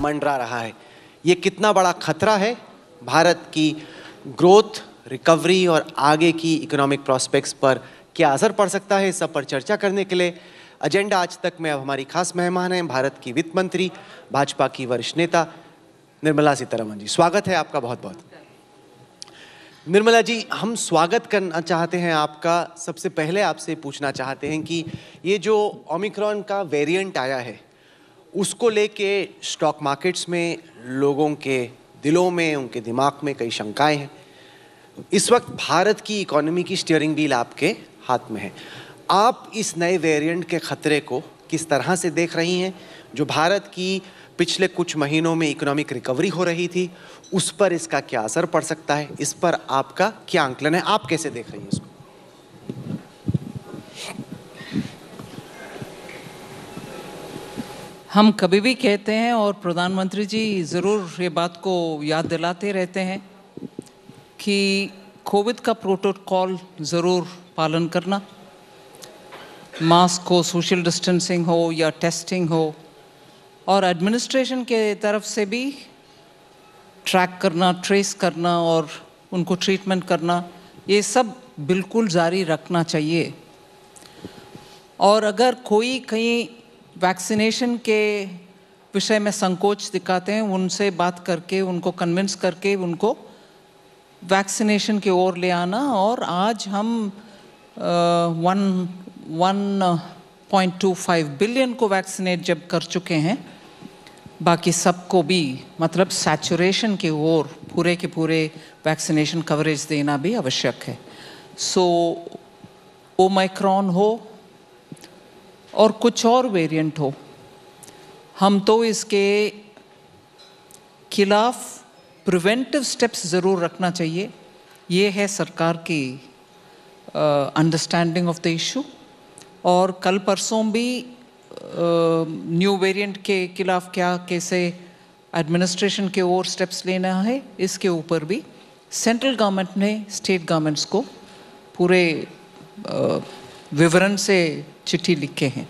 मंडरा रहा है। ये कितना बड़ा खतरा है भारत की ग्रोथ, रिकवरी और आगे की इकोनॉमिक प्रॉस्पेक्ट्स पर क्या असर पड़ सकता है, इस सब पर चर्चा करने के लिए एजेंडा आज तक में अब हमारी खास मेहमान हैं भारत की वित्त मंत्री, भाजपा की वरिष्ठ नेता निर्मला सीतारमण जी। स्वागत है आपका बहुत बहुत। निर्मला जी, हम स्वागत करना चाहते हैं आपका। सबसे पहले आपसे पूछना चाहते हैं कि ये जो ओमिक्रॉन का वेरिएंट आया है उसको लेके स्टॉक मार्केट्स में लोगों के दिलों में, उनके दिमाग में कई शंकाएं हैं। इस वक्त भारत की इकोनॉमी की स्टीयरिंग व्हील आपके हाथ में है। आप इस नए वेरिएंट के खतरे को किस तरह से देख रही हैं? जो भारत की पिछले कुछ महीनों में इकोनॉमिक रिकवरी हो रही थी, उस पर इसका क्या असर पड़ सकता है? इस पर आपका क्या आंकलन है? आप कैसे देख रही हैं इसको? हम कभी भी कहते हैं और प्रधानमंत्री जी ज़रूर ये बात को याद दिलाते रहते हैं कि कोविड का प्रोटोकॉल ज़रूर पालन करना, मास्क हो, सोशल डिस्टेंसिंग हो या टेस्टिंग हो, और एडमिनिस्ट्रेशन के तरफ से भी ट्रैक करना, ट्रेस करना और उनको ट्रीटमेंट करना, ये सब बिल्कुल जारी रखना चाहिए। और अगर कोई कहीं वैक्सीनेशन के विषय में संकोच दिखाते हैं, उनसे बात करके, उनको कन्विंस करके उनको वैक्सीनेशन की ओर ले आना। और आज हम 1.25 बिलियन को वैक्सीनेट जब कर चुके हैं, बाकी सबको भी मतलब सैचुरेशन की ओर पूरे के पूरे वैक्सीनेशन कवरेज देना भी आवश्यक है। सो ओमिक्रॉन हो और कुछ और वेरिएंट हो, हम तो इसके खिलाफ प्रिवेंटिव स्टेप्स ज़रूर रखना चाहिए। ये है सरकार की अंडरस्टैंडिंग ऑफ द इशू। और कल परसों भी न्यू वेरिएंट के खिलाफ क्या कैसे एडमिनिस्ट्रेशन के ओर स्टेप्स लेना है, इसके ऊपर भी सेंट्रल गवर्नमेंट ने स्टेट गवर्नमेंट्स को पूरे विवरण से चिट्ठी लिखे हैं।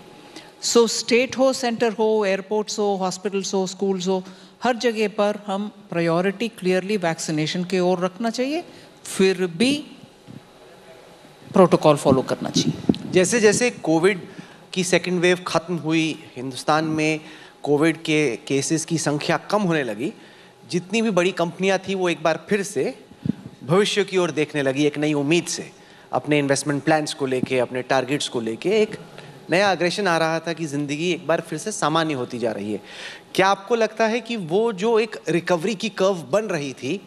सो स्टेट हो, सेंटर हो, एयरपोर्ट्स हो, हॉस्पिटल्स हो, स्कूल्स हो, हर जगह पर हम प्रायोरिटी क्लियरली वैक्सीनेशन की ओर रखना चाहिए, फिर भी प्रोटोकॉल फॉलो करना चाहिए। जैसे जैसे कोविड की सेकेंड वेव खत्म हुई, हिंदुस्तान में कोविड के केसेस की संख्या कम होने लगी, जितनी भी बड़ी कंपनियां थी वो एक बार फिर से भविष्य की ओर देखने लगी, एक नई उम्मीद से, अपने इन्वेस्टमेंट प्लान्स को लेके, अपने टारगेट्स को लेके एक नया अग्रेशन आ रहा था कि ज़िंदगी एक बार फिर से सामान्य होती जा रही है। क्या आपको लगता है कि वो जो एक रिकवरी की कर्व बन रही थी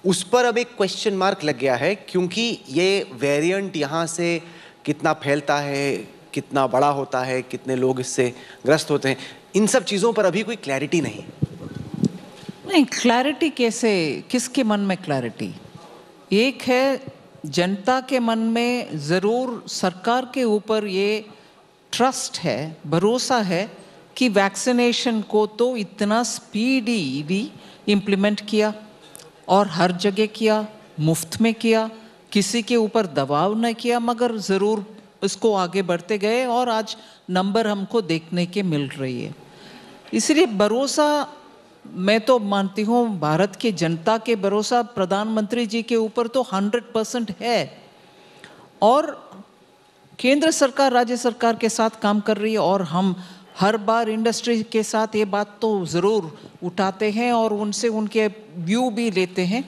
उस पर अब एक क्वेश्चन मार्क लग गया है, क्योंकि ये वेरिएंट यहाँ से कितना फैलता है, कितना बड़ा होता है, कितने लोग इससे ग्रस्त होते हैं, इन सब चीज़ों पर अभी कोई क्लैरिटी नहीं। क्लैरिटी कैसे, किसके मन में क्लैरिटी? एक है जनता के मन में ज़रूर सरकार के ऊपर ये ट्रस्ट है, भरोसा है कि वैक्सीनेशन को तो इतना स्पीडी इम्प्लीमेंट किया और हर जगह किया, मुफ्त में किया, किसी के ऊपर दबाव न किया, मगर ज़रूर इसको आगे बढ़ते गए और आज नंबर हमको देखने के मिल रही है। इसलिए भरोसा, मैं तो मानती हूँ भारत की जनता के भरोसा प्रधानमंत्री जी के ऊपर तो 100% है। और केंद्र सरकार राज्य सरकार के साथ काम कर रही है और हम हर बार इंडस्ट्री के साथ ये बात तो ज़रूर उठाते हैं और उनसे उनके व्यू भी लेते हैं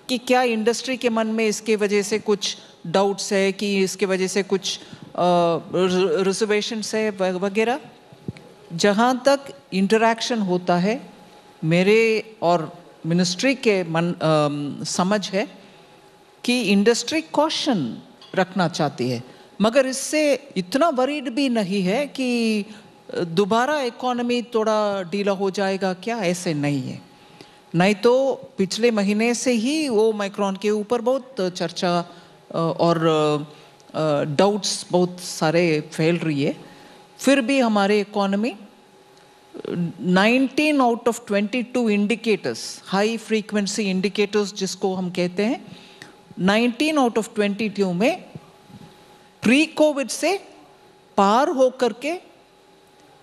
कि क्या इंडस्ट्री के मन में इसके वजह से कुछ डाउट्स है, कि इसके वजह से कुछ रिजर्वेशंस है वगैरह। जहाँ तक इंटरैक्शन होता है, मेरे और मिनिस्ट्री के समझ है कि इंडस्ट्री कॉशन रखना चाहती है, मगर इससे इतना वरीड भी नहीं है कि दोबारा इकोनॉमी थोड़ा ढीला हो जाएगा, क्या ऐसे नहीं है। नहीं तो पिछले महीने से ही वो ओमिक्रॉन के ऊपर बहुत चर्चा और डाउट्स बहुत सारे फैल रही है। फिर भी हमारे economy 19 out of 22 indicators, high frequency indicators जिसको हम कहते हैं, 19 आउट ऑफ 22 में प्री कोविड से पार होकर के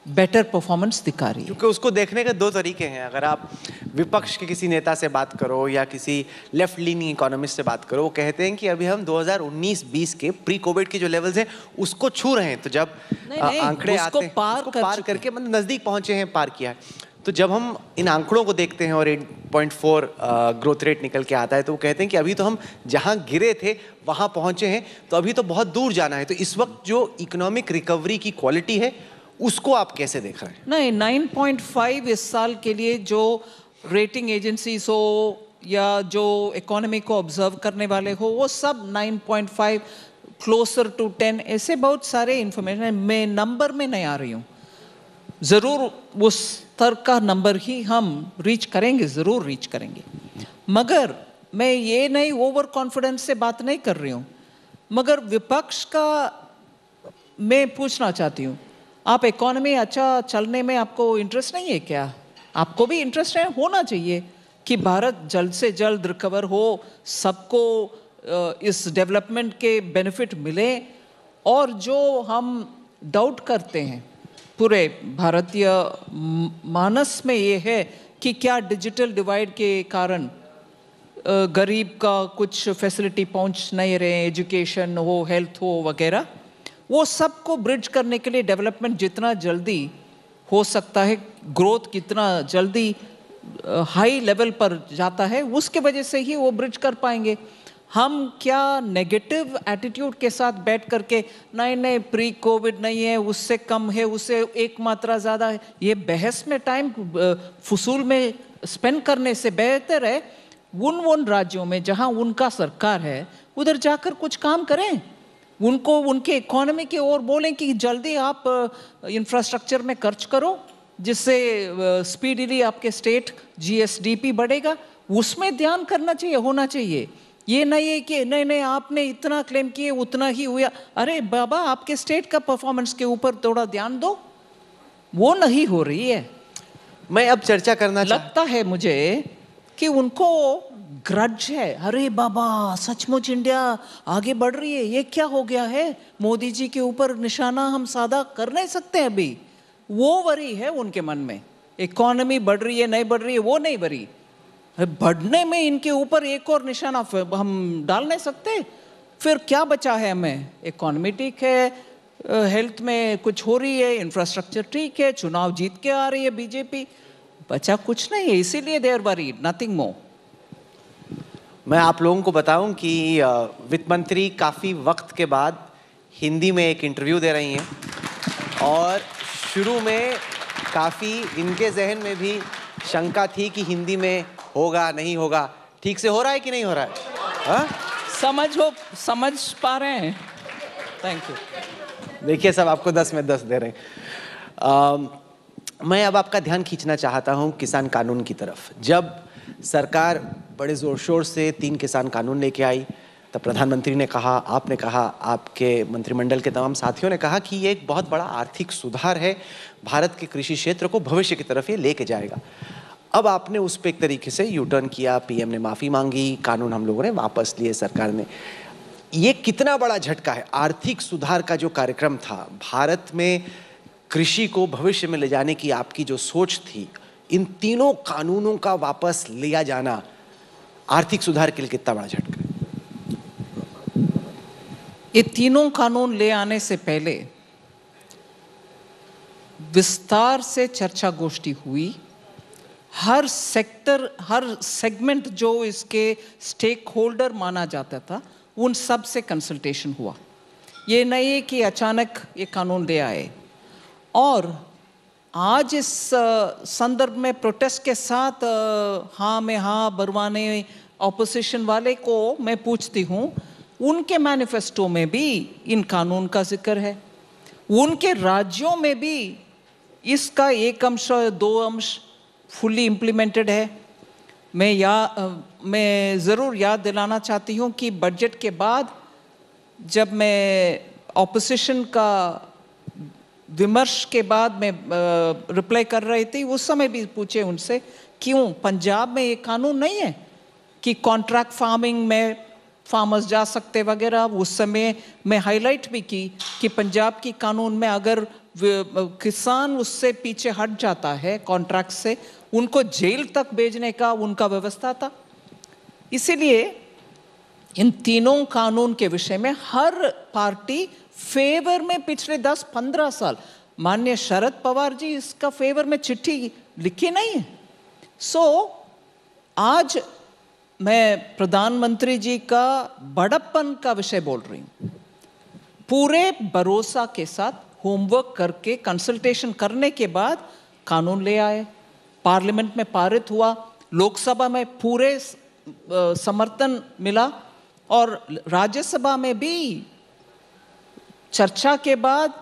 बेटर परफॉर्मेंस दिखा रही है। क्योंकि उसको देखने के दो तरीके हैं। अगर आप विपक्ष के किसी नेता से बात करो या किसी लेफ्ट लीनिंग इकोनॉमिस्ट से बात करो, वो कहते हैं कि अभी हम 2019-20 के प्री कोविड के जो लेवल्स हैं उसको छू रहे हैं। तो जब आंकड़े आते हैं उसको पार करके मतलब नजदीक पहुंचे हैं, पार किया है। तो जब हम इन आंकड़ों को देखते हैं और 8.4 ग्रोथ रेट निकल के आता है, तो वो कहते हैं कि अभी तो हम जहां गिरे थे वहां पहुंचे हैं, तो अभी तो बहुत दूर जाना है। तो इस वक्त जो इकोनॉमिक रिकवरी की क्वालिटी है उसको आप कैसे देख रहे हैं? नहीं, 9.5 इस साल के लिए जो रेटिंग एजेंसीज हो या जो इकोनॉमी को ऑब्जर्व करने वाले हो, वो सब 9.5 क्लोजर टू 10 ऐसे बहुत सारे इंफॉर्मेशन। मैं नंबर में नहीं आ रही हूँ, ज़रूर उस स्तर का नंबर ही हम रीच करेंगे, ज़रूर रीच करेंगे। मगर मैं ये नहीं ओवर कॉन्फिडेंस से बात नहीं कर रही हूँ, मगर विपक्ष का मैं पूछना चाहती हूँ, आप इकोनॉमी अच्छा चलने में आपको इंटरेस्ट नहीं है क्या? आपको भी इंटरेस्ट है, होना चाहिए कि भारत जल्द से जल्द रिकवर हो, सबको इस डेवलपमेंट के बेनिफिट मिले। और जो हम डाउट करते हैं पूरे भारतीय मानस में ये है कि क्या डिजिटल डिवाइड के कारण गरीब का कुछ फैसिलिटी पहुंच नहीं रहे, एजुकेशन हो, हेल्थ हो वगैरह, वो सबको ब्रिज करने के लिए डेवलपमेंट जितना जल्दी हो सकता है, ग्रोथ कितना जल्दी हाई लेवल पर जाता है, उसके वजह से ही वो ब्रिज कर पाएंगे। हम क्या नेगेटिव एटीट्यूड के साथ बैठ करके नहीं नहीं प्री कोविड नहीं है, उससे कम है, उससे एक मात्रा ज़्यादा है, ये बहस में टाइम फुसूल में स्पेंड करने से बेहतर है उन राज्यों में जहां उनका सरकार है उधर जाकर कुछ काम करें, उनको उनके इकोनॉमी की ओर बोलें कि जल्दी आप इंफ्रास्ट्रक्चर में खर्च करो, जिससे स्पीडीली आपके स्टेट जीएसडीपी बढ़ेगा, उसमें ध्यान करना चाहिए, होना चाहिए। ये नहीं है कि नहीं नहीं आपने इतना क्लेम किए उतना ही हुआ। अरे बाबा, आपके स्टेट का परफॉर्मेंस के ऊपर थोड़ा ध्यान दो, वो नहीं हो रही है। मैं अब चर्चा करना लगता है मुझे कि उनको ग्रज है, अरे बाबा सचमुच इंडिया आगे बढ़ रही है, ये क्या हो गया है, मोदी जी के ऊपर निशाना हम साधा कर नहीं सकते अभी, वो वरी है उनके मन में। इकोनॉमी बढ़ रही है नहीं बढ़ रही है वो नहीं वरी, बढ़ने में इनके ऊपर एक और निशाना हम डाल नहीं सकते। फिर क्या बचा है हमें? इकोनॉमी ठीक है, हेल्थ में कुछ हो रही है, इंफ्रास्ट्रक्चर ठीक है, चुनाव जीत के आ रही है बीजेपी, बचा कुछ नहीं है, इसीलिए देयर वरीड, नथिंग मोर। मैं आप लोगों को बताऊं कि वित्त मंत्री काफ़ी वक्त के बाद हिंदी में एक इंटरव्यू दे रही हैं और शुरू में काफ़ी इनके जहन में भी शंका थी कि हिंदी में होगा नहीं होगा। ठीक से हो रहा है कि नहीं हो रहा है? हा? समझ पा रहे हैं? Thank you. देखिए सब आपको 10 में 10 दे रहे हैं। मैं अब आपका ध्यान खींचना चाहता हूं किसान कानून की तरफ। जब सरकार बड़े ज़ोर शोर से 3 किसान कानून लेके आई, तब प्रधानमंत्री ने कहा, आपने कहा, आपके मंत्रिमंडल के तमाम साथियों ने कहा कि ये एक बहुत बड़ा आर्थिक सुधार है, भारत के कृषि क्षेत्र को भविष्य की तरफ ये लेके जाएगा। अब आपने उस पर एक तरीके से यू टर्न किया, पीएम ने माफ़ी मांगी, कानून हम लोगों ने वापस लिए, सरकार ने। ये कितना बड़ा झटका है? आर्थिक सुधार का जो कार्यक्रम था, भारत में कृषि को भविष्य में ले जाने की आपकी जो सोच थी, इन तीनों कानूनों का वापस लिया जाना आर्थिक सुधार के लिए कितना बड़ा झटका है? ये तीनों कानून ले आने से पहले विस्तार से चर्चा गोष्ठी हुई, हर सेक्टर, हर सेगमेंट जो इसके स्टेक होल्डर माना जाता था उन सब से कंसल्टेशन हुआ। ये नहीं है कि अचानक ये कानून ले आए। और आज इस संदर्भ में प्रोटेस्ट के साथ हाँ में हाँ बरवाने ऑपोजिशन वाले को मैं पूछती हूँ, उनके मैनिफेस्टो में भी इन कानून का जिक्र है, उनके राज्यों में भी इसका एक अंश 2 अंश फुल्ली इम्प्लीमेंटेड है। मैं ज़रूर याद दिलाना चाहती हूँ कि बजट के बाद जब मैं ऑपोजिशन का विमर्श के बाद मैं रिप्लाई कर रही थी, उस समय भी पूछे उनसे क्यों पंजाब में ये कानून नहीं है कि कॉन्ट्रैक्ट फार्मिंग में फार्मर्स जा सकते वगैरह। उस समय मैं हाईलाइट भी की कि पंजाब की कानून में अगर किसान उससे पीछे हट जाता है कॉन्ट्रैक्ट से, उनको जेल तक भेजने का उनका व्यवस्था था। इसीलिए इन तीनों कानून के विषय में हर पार्टी फेवर में पिछले 10-15 साल, माननीय शरद पवार जी इसका फेवर में चिट्ठी लिखी नहीं है। आज मैं प्रधानमंत्री जी का बड़प्पन का विषय बोल रही हूं। पूरे भरोसा के साथ होमवर्क करके कंसल्टेशन करने के बाद कानून ले आए, पार्लियामेंट में पारित हुआ, लोकसभा में पूरे समर्थन मिला और राज्यसभा में भी चर्चा के बाद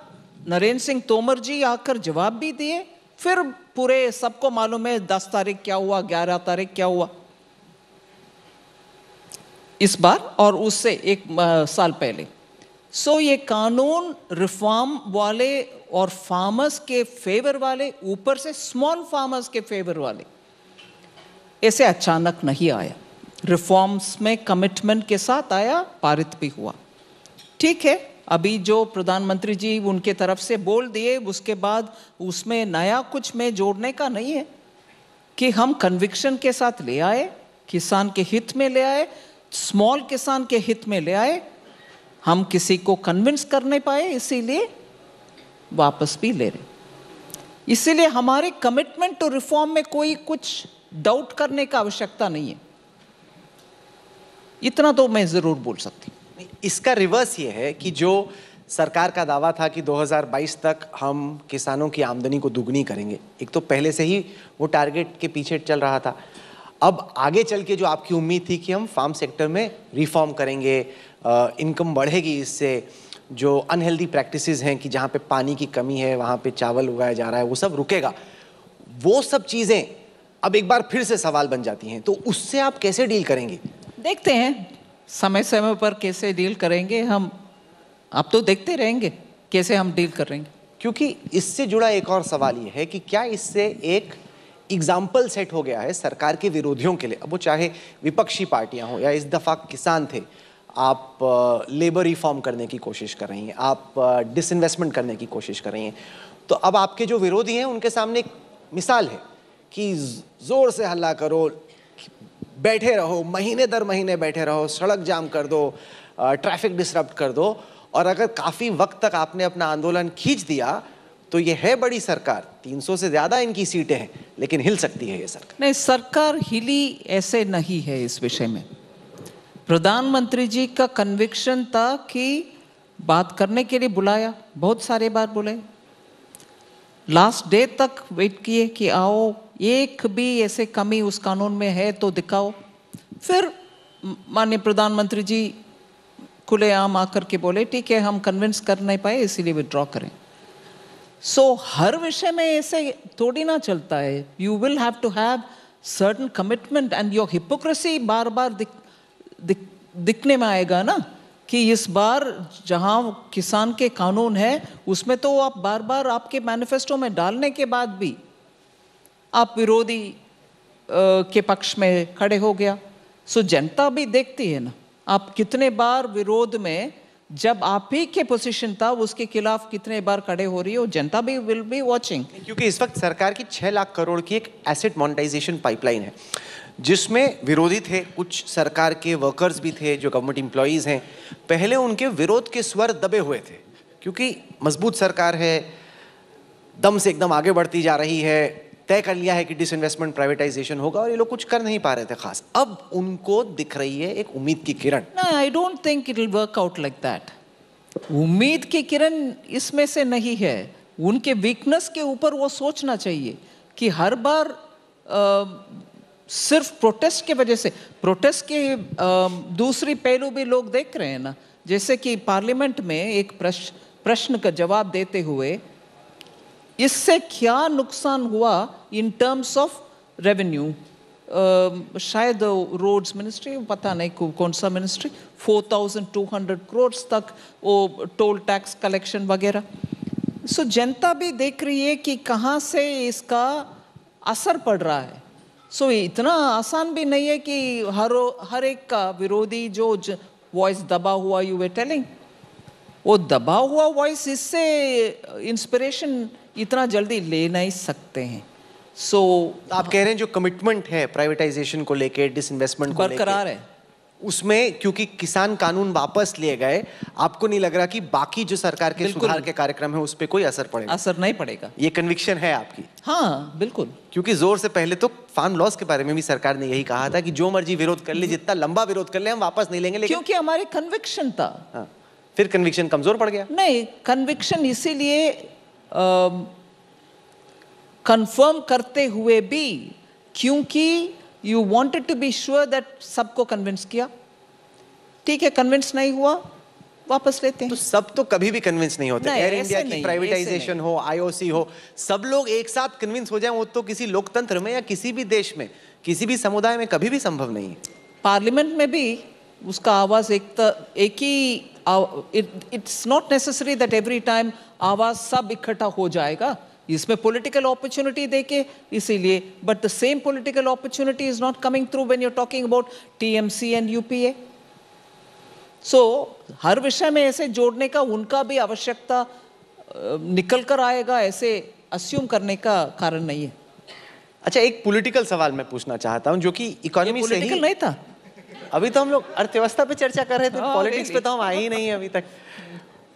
नरेंद्र सिंह तोमर जी आकर जवाब भी दिए। फिर पूरे सबको मालूम है 10 तारीख क्या हुआ, 11 तारीख क्या हुआ इस बार और उससे एक साल पहले। ये कानून रिफॉर्म वाले और फार्मर्स के फेवर वाले, ऊपर से स्मॉल फार्मर्स के फेवर वाले, ऐसे अचानक नहीं आया, रिफॉर्म्स में कमिटमेंट के साथ आया, पारित भी हुआ। ठीक है, अभी जो प्रधानमंत्री जी उनके तरफ से बोल दिए उसके बाद उसमें नया कुछ में जोड़ने का नहीं है कि हम कन्विक्शन के साथ ले आए, किसान के हित में ले आए, स्मॉल किसान के हित में ले आए, हम किसी को कन्विंस कर नहीं पाए इसीलिए वापस भी ले रहे। इसीलिए हमारे कमिटमेंट टू रिफॉर्म में कोई कुछ डाउट करने का आवश्यकता नहीं है, इतना तो मैं जरूर बोल सकती हूँ। इसका रिवर्स ये है कि जो सरकार का दावा था कि 2022 तक हम किसानों की आमदनी को दुगनी करेंगे, एक तो पहले से ही वो टारगेट के पीछे चल रहा था। अब आगे चल के जो आपकी उम्मीद थी कि हम फार्म सेक्टर में रिफॉर्म करेंगे, इनकम बढ़ेगी, इससे जो अनहेल्दी प्रैक्टिसेस हैं कि जहाँ पे पानी की कमी है वहाँ पे चावल उगाया जा रहा है, वो सब रुकेगा, वो सब चीज़ें अब एक बार फिर से सवाल बन जाती हैं। तो उससे आप कैसे डील करेंगे? देखते हैं समय समय पर कैसे डील करेंगे हम, आप तो देखते रहेंगे कैसे हम डील करेंगे। क्योंकि इससे जुड़ा एक और सवाल ये है कि क्या इससे एक एग्जाम्पल सेट हो गया है सरकार के विरोधियों के लिए, अब वो चाहे विपक्षी पार्टियां हों या इस दफ़ा किसान थे, आप लेबर रिफॉर्म करने की कोशिश कर रही हैं, आप डिसइन्वेस्टमेंट करने की कोशिश कर रही हैं, तो अब आपके जो विरोधी हैं उनके सामने एक मिसाल है कि ज़ोर से हल्ला करो, बैठे रहो, महीने दर महीने बैठे रहो, सड़क जाम कर दो, ट्रैफिक डिसरप्ट कर दो, और अगर काफ़ी वक्त तक आपने अपना आंदोलन खींच दिया तो ये है बड़ी सरकार, 300 से ज़्यादा इनकी सीटें हैं, लेकिन हिल सकती है ये सरकार। नहीं, सरकार हिली ऐसे नहीं है। इस विषय में प्रधानमंत्री जी का कन्विक्शन था कि बात करने के लिए बुलाया, बहुत सारे बार बुलाए, लास्ट डे तक वेट किए कि आओ, एक भी ऐसे कमी उस कानून में है तो दिखाओ। फिर माननीय प्रधानमंत्री जी खुलेआम आकर के बोले ठीक है, हम कन्विंस कर नहीं पाए इसीलिए विड्रॉ करें। हर विषय में ऐसे थोड़ी ना चलता है। You will have to have certain commitment and your hypocrisy बार बार दिखने में आएगा ना, कि इस बार जहां किसान के कानून है उसमें तो आप बार बार आपके मैनिफेस्टो में डालने के बाद भी आप विरोधी के पक्ष में खड़े हो गया। जनता भी देखती है ना, आप कितने बार विरोध में, जब आप ही के पोजीशन था उसके खिलाफ कितने बार खड़े हो रही हो, जनता भी विल बी वॉचिंग। क्योंकि इस वक्त सरकार की 6 लाख करोड़ की एक एसेट मोनेटाइजेशन पाइपलाइन है, जिसमें विरोधी थे, कुछ सरकार के वर्कर्स भी थे जो गवर्नमेंट एम्प्लॉइज हैं। पहले उनके विरोध के स्वर दबे हुए थे क्योंकि मजबूत सरकार है, दम से एकदम आगे बढ़ती जा रही है, तय कर लिया है कि डिसइन्वेस्टमेंट प्राइवेटाइजेशन होगा, और ये लोग कुछ कर नहीं पा रहे थे खास। अब उनको दिख रही है एक उम्मीद की किरण। No, I don't think it will work out like that. उम्मीद की किरण इसमें से नहीं है। उनके वीकनेस के ऊपर वो सोचना चाहिए कि हर बार सिर्फ प्रोटेस्ट के वजह से, प्रोटेस्ट के दूसरी पहलू भी लोग देख रहे हैं ना, जैसे कि पार्लियामेंट में एक प्रश्न का जवाब देते हुए इससे क्या नुकसान हुआ इन टर्म्स ऑफ रेवेन्यू, शायद रोड्स मिनिस्ट्री, पता नहीं कौन सा मिनिस्ट्री, 4200 करोड़ तक वो टोल टैक्स कलेक्शन वगैरह। जनता भी देख रही है कि कहाँ से इसका असर पड़ रहा है। इतना आसान भी नहीं है कि हर एक का विरोधी जो वॉइस दबा हुआ, यू वे टेलिंग, वो दबा हुआ वॉइस, इससे इंस्पिरेशन इतना जल्दी ले नहीं सकते हैं। सो आप कह रहे हैं जो कमिटमेंट है प्राइवेटाइजेशन को लेके, डिसइन्वेस्टमेंट को लेके, बरकरार है उसमें क्योंकि किसान कानून वापस लिए गए, आपको नहीं लग रहा कि बाकी जो सरकार के सुधार के कार्यक्रम है उस पर कोई असर पड़ेगा? असर नहीं पड़ेगा, ये कन्विक्शन है आपकी? हाँ बिल्कुल। क्योंकि जोर से पहले तो फार्म लॉस के बारे में भी सरकार ने यही कहा था कि जो मर्जी विरोध कर ले, जितना लंबा विरोध कर ले हम वापस नहीं लेंगे, लेकिन क्योंकि हमारी कन्विक्शन था। हाँ, फिर कन्विक्शन कमजोर पड़ गया? नहीं, कन्विक्शन इसीलिए कंफर्म करते हुए भी क्योंकि you wanted to be sure that सबको कन्विंस किया। ठीक है, कन्विंस नहीं हुआ, वापस लेते हैं। तो सब तो कभी भी कन्विंस नहीं होते। एयर इंडिया की प्राइवेटाइजेशन हो, आईओसी हो, सब लोग एक साथ कन्विंस हो जाएं, वो तो किसी लोकतंत्र में या किसी भी देश में, किसी भी समुदाय में कभी भी संभव नहीं है। पार्लियामेंट में भी उसका आवाज एक ही, it's not necessary that every time आवाज सब इकट्ठा हो जाएगा। इसमें पॉलिटिकल अपॉर्चुनिटी देके, इसीलिए, but the same political opportunity is not coming through when you are talking about TMC and UPA. So हर विषय में ऐसे जोड़ने का उनका भी आवश्यकता निकल कर आएगा, ऐसे अज्यूम करने का कारण नहीं है। अच्छा, एक पॉलिटिकल सवाल मैं पूछना चाहता हूं जो कि इकोनॉमी से ही नहीं था। अभी तो हम लोग अर्थव्यवस्था पे चर्चा कर रहे थे, पॉलिटिक्स पे तो हम आए ही नहीं है अभी तक।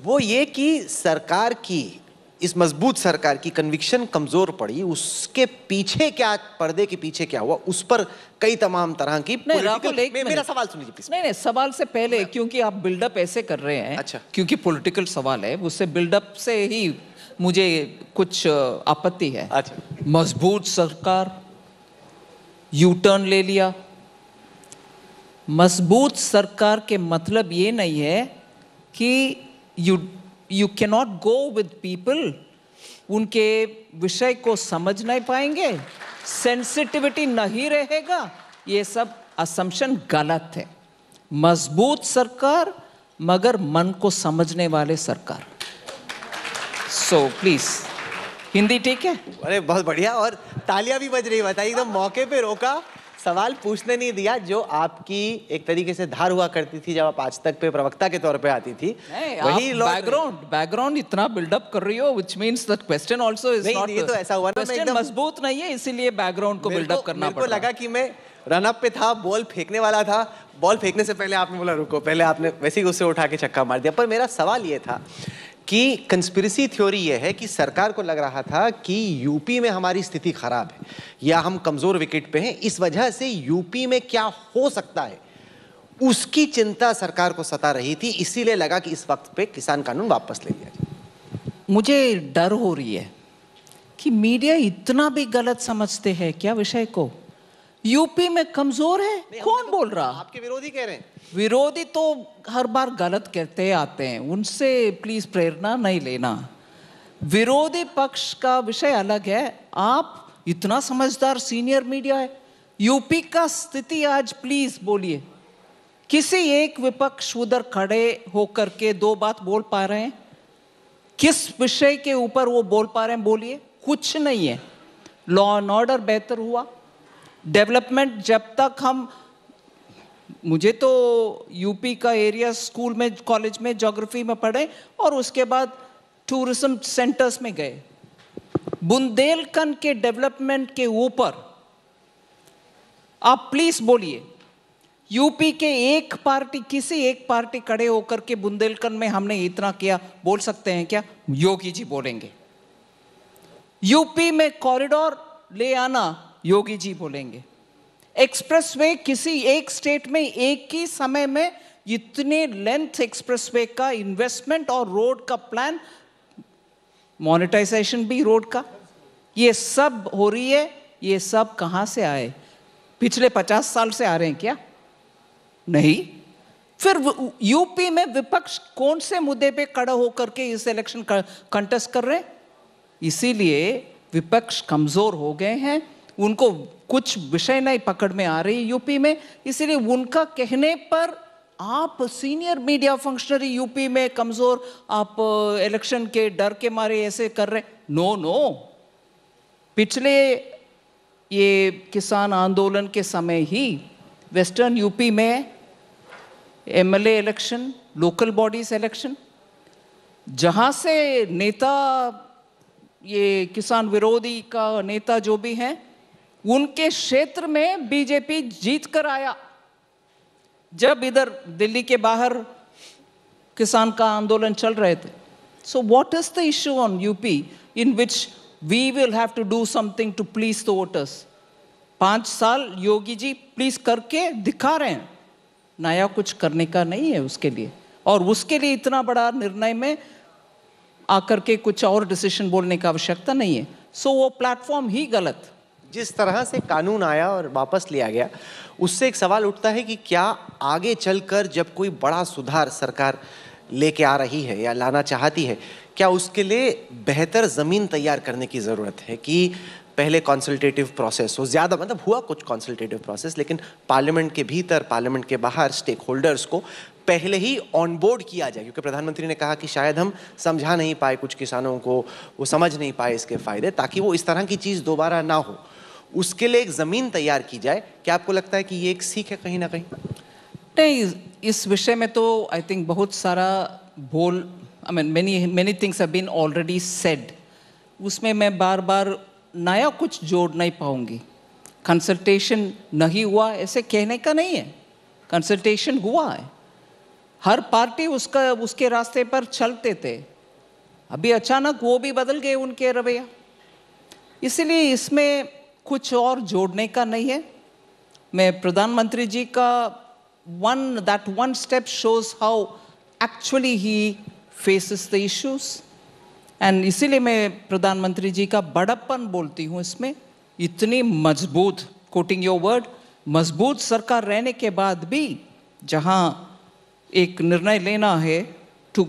वो ये कि सरकार की, इस मजबूत सरकार की कन्विक्शन कमजोर पड़ी, उसके पीछे क्या, पर्दे के पीछे क्या हुआ, उस पर कई तमाम तरह की मेरा सवाल सुन लीजिए प्लीज। नहीं, सवाल से पहले, क्योंकि आप बिल्डअप ऐसे कर रहे हैं, अच्छा, क्योंकि पॉलिटिकल सवाल है, उससे बिल्डअप से ही मुझे कुछ आपत्ति है। अच्छा, मजबूत सरकार, यू टर्न ले लिया। मजबूत सरकार के मतलब ये नहीं है कि you can not go with people, उनके विषय को समझ नहीं पाएंगे, सेंसिटिविटी नहीं रहेगा, ये सब असम्पशन गलत है। मजबूत सरकार मगर मन को समझने वाले सरकार। सो प्लीज, हिंदी ठीक है? अरे बहुत बढ़िया, और तालियां भी बज रही, बताइए, एकदम मौके पे रोका, सवाल पूछने नहीं दिया, जो आपकी एक तरीके से धार हुआ करती थी जब आप आज तक पे प्रवक्ता के तौर पे आती थी, वही बैकग्राउंड इतना बिल्डअप कर रही हो, which means that question also is not, ये तो ऐसा हुआ ना, क्वेश्चन मजबूत नहीं है, इसीलिए बैकग्राउंड को बिल्डअप करना पड़ा। मेरे को लगा कि मैं रन अप पे था, बॉल फेंकने वाला था, बॉल फेंकने से पहले आपने बोला रुको, पहले आपने वैसे ही उससे उठा के छक्का मार दिया। पर मेरा सवाल ये था कि कंस्पिरेसी थ्योरी ये है कि सरकार को लग रहा था कि यूपी में हमारी स्थिति खराब है या हम कमजोर विकेट पे हैं, इस वजह से यूपी में क्या हो सकता है उसकी चिंता सरकार को सता रही थी, इसीलिए लगा कि इस वक्त पे किसान कानून वापस ले लिया जाए। मुझे डर हो रही है कि मीडिया इतना भी गलत समझते हैं क्या विषय को। यूपी में कमजोर है, कौन बोल रहा? आपके विरोधी कह रहे हैं। विरोधी तो हर बार गलत कहते आते हैं, उनसे प्लीज प्रेरणा नहीं लेना। विरोधी पक्ष का विषय अलग है, आप इतना समझदार सीनियर मीडिया है। यूपी का स्थिति आज प्लीज बोलिए, किसी एक विपक्ष उधर खड़े होकर के दो बात बोल पा रहे हैं? किस विषय के ऊपर वो बोल पा रहे हैं, बोलिए। कुछ नहीं है। लॉ एंड ऑर्डर बेहतर हुआ, डेवलपमेंट, जब तक हम, मुझे तो यूपी का एरिया स्कूल में, कॉलेज में ज्योग्राफी में पढ़े और उसके बाद टूरिज्म सेंटर्स में गए। बुंदेलखंड के डेवलपमेंट के ऊपर आप प्लीज बोलिए, यूपी के एक पार्टी, किसी एक पार्टी खड़े होकर के बुंदेलखंड में हमने इतना किया बोल सकते हैं क्या? योगी जी बोलेंगे। यूपी में कॉरिडोर ले आना, योगी जी बोलेंगे। एक्सप्रेसवे, किसी एक स्टेट में एक ही समय में इतने लेंथ एक्सप्रेसवे का इन्वेस्टमेंट और रोड का प्लान, मोनेटाइजेशन भी रोड का, ये सब हो रही है। ये सब कहां से आए? पिछले 50 साल से आ रहे हैं क्या? नहीं। फिर यूपी में विपक्ष कौन से मुद्दे पे खड़ा होकर के इस इलेक्शन कंटेस्ट कर रहे हैं? इसीलिए विपक्ष कमजोर हो गए हैं, उनको कुछ विषय नहीं पकड़ में आ रही यूपी में, इसीलिए उनका कहने पर आप सीनियर मीडिया फंक्शनरी यूपी में कमजोर, आप इलेक्शन के डर के मारे ऐसे कर रहे। नो नो, पिछले ये किसान आंदोलन के समय ही वेस्टर्न यूपी में MLA election, local bodies election, जहाँ से नेता, ये किसान विरोधी का नेता जो भी हैं, उनके क्षेत्र में बीजेपी जीत कर आया। जब इधर दिल्ली के बाहर किसान का आंदोलन चल रहे थे। So what is the issue on UP in which we will have to do something to please the voters? 5 साल योगी जी प्लीज करके दिखा रहे हैं, नया कुछ करने का नहीं है उसके लिए, और उसके लिए इतना बड़ा निर्णय में आकर के कुछ और डिसीजन बोलने की आवश्यकता नहीं है। सो वो प्लेटफॉर्म ही गलत। जिस तरह से कानून आया और वापस लिया गया, उससे एक सवाल उठता है कि क्या आगे चलकर जब कोई बड़ा सुधार सरकार लेके आ रही है या लाना चाहती है, क्या उसके लिए बेहतर ज़मीन तैयार करने की ज़रूरत है कि पहले कंसल्टेटिव प्रोसेस हो, ज़्यादा मतलब हुआ कुछ कंसल्टेटिव प्रोसेस, लेकिन पार्लियामेंट के भीतर, पार्लियामेंट के बाहर स्टेक होल्डर्स को पहले ही ऑन बोर्ड किया जाए? क्योंकि प्रधानमंत्री ने कहा कि शायद हम समझा नहीं पाए कुछ किसानों को, वो समझ नहीं पाए इसके फ़ायदे, ताकि वो इस तरह की चीज़ दोबारा ना हो, उसके लिए एक ज़मीन तैयार की जाए। क्या आपको लगता है कि ये एक सीख है कहीं ना कहीं? नहीं, इस विषय में तो आई थिंक बहुत सारा I mean many things have been already said. उसमें मैं बार बार नया कुछ जोड़ नहीं पाऊंगी। कंसल्टेशन नहीं हुआ ऐसे कहने का नहीं है, कंसल्टेशन हुआ है। हर पार्टी उसके रास्ते पर चलते थे, अभी अचानक वो भी बदल गए उनके रवैया, इसलिए इसमें कुछ और जोड़ने का नहीं है। मैं प्रधानमंत्री जी का one step shows how actually he faces the issues, and इसीलिए मैं प्रधानमंत्री जी का बड़प्पन बोलती हूँ इसमें। इतनी मजबूत, कोटिंग योर वर्ड, मजबूत सरकार रहने के बाद भी जहाँ एक निर्णय लेना है टू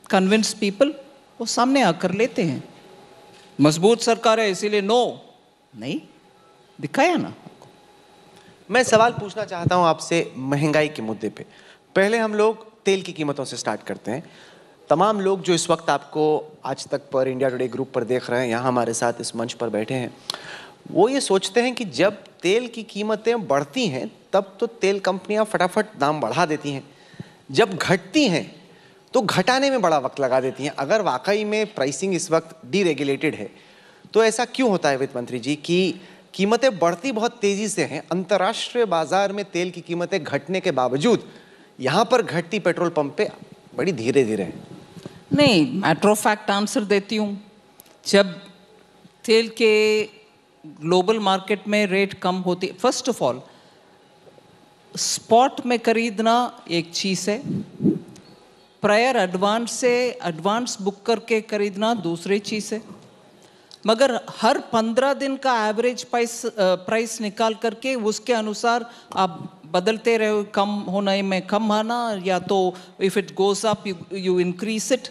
कन्विंस पीपल, वो सामने आकर लेते हैं। मजबूत सरकार है इसीलिए नो नहीं दिखाया ना। मैं सवाल पूछना चाहता हूं आपसे महंगाई के मुद्दे पे। पहले हम लोग तेल की कीमतों से स्टार्ट करते हैं। तमाम लोग जो इस वक्त आपको आज तक पर, इंडिया टुडे ग्रुप पर देख रहे हैं, यहाँ हमारे साथ इस मंच पर बैठे हैं, वो ये सोचते हैं कि जब तेल की कीमतें बढ़ती हैं तब तो तेल कंपनियां फटाफट दाम बढ़ा देती हैं, जब घटती हैं तो घटाने में बड़ा वक्त लगा देती हैं। अगर वाकई में प्राइसिंग इस वक्त डीरेगुलेटेड है तो ऐसा क्यों होता है वित्त मंत्री जी कि कीमतें बढ़ती बहुत तेजी से हैं, अंतर्राष्ट्रीय बाजार में तेल की कीमतें घटने के बावजूद यहाँ पर घटती पेट्रोल पंप पे बड़ी धीरे धीरे है? नहीं, मैटर ऑफ फैक्ट आंसर देती हूँ। जब तेल के ग्लोबल मार्केट में रेट कम होती, फर्स्ट ऑफ ऑल स्पॉट में खरीदना एक चीज़ है, प्रायर एडवांस से एडवांस बुक करके खरीदना दूसरी चीज़ है। मगर हर 15 दिन का एवरेज प्राइस निकाल करके उसके अनुसार आप बदलते रहे, कम होने में कम आना, या तो if it goes up you increase it.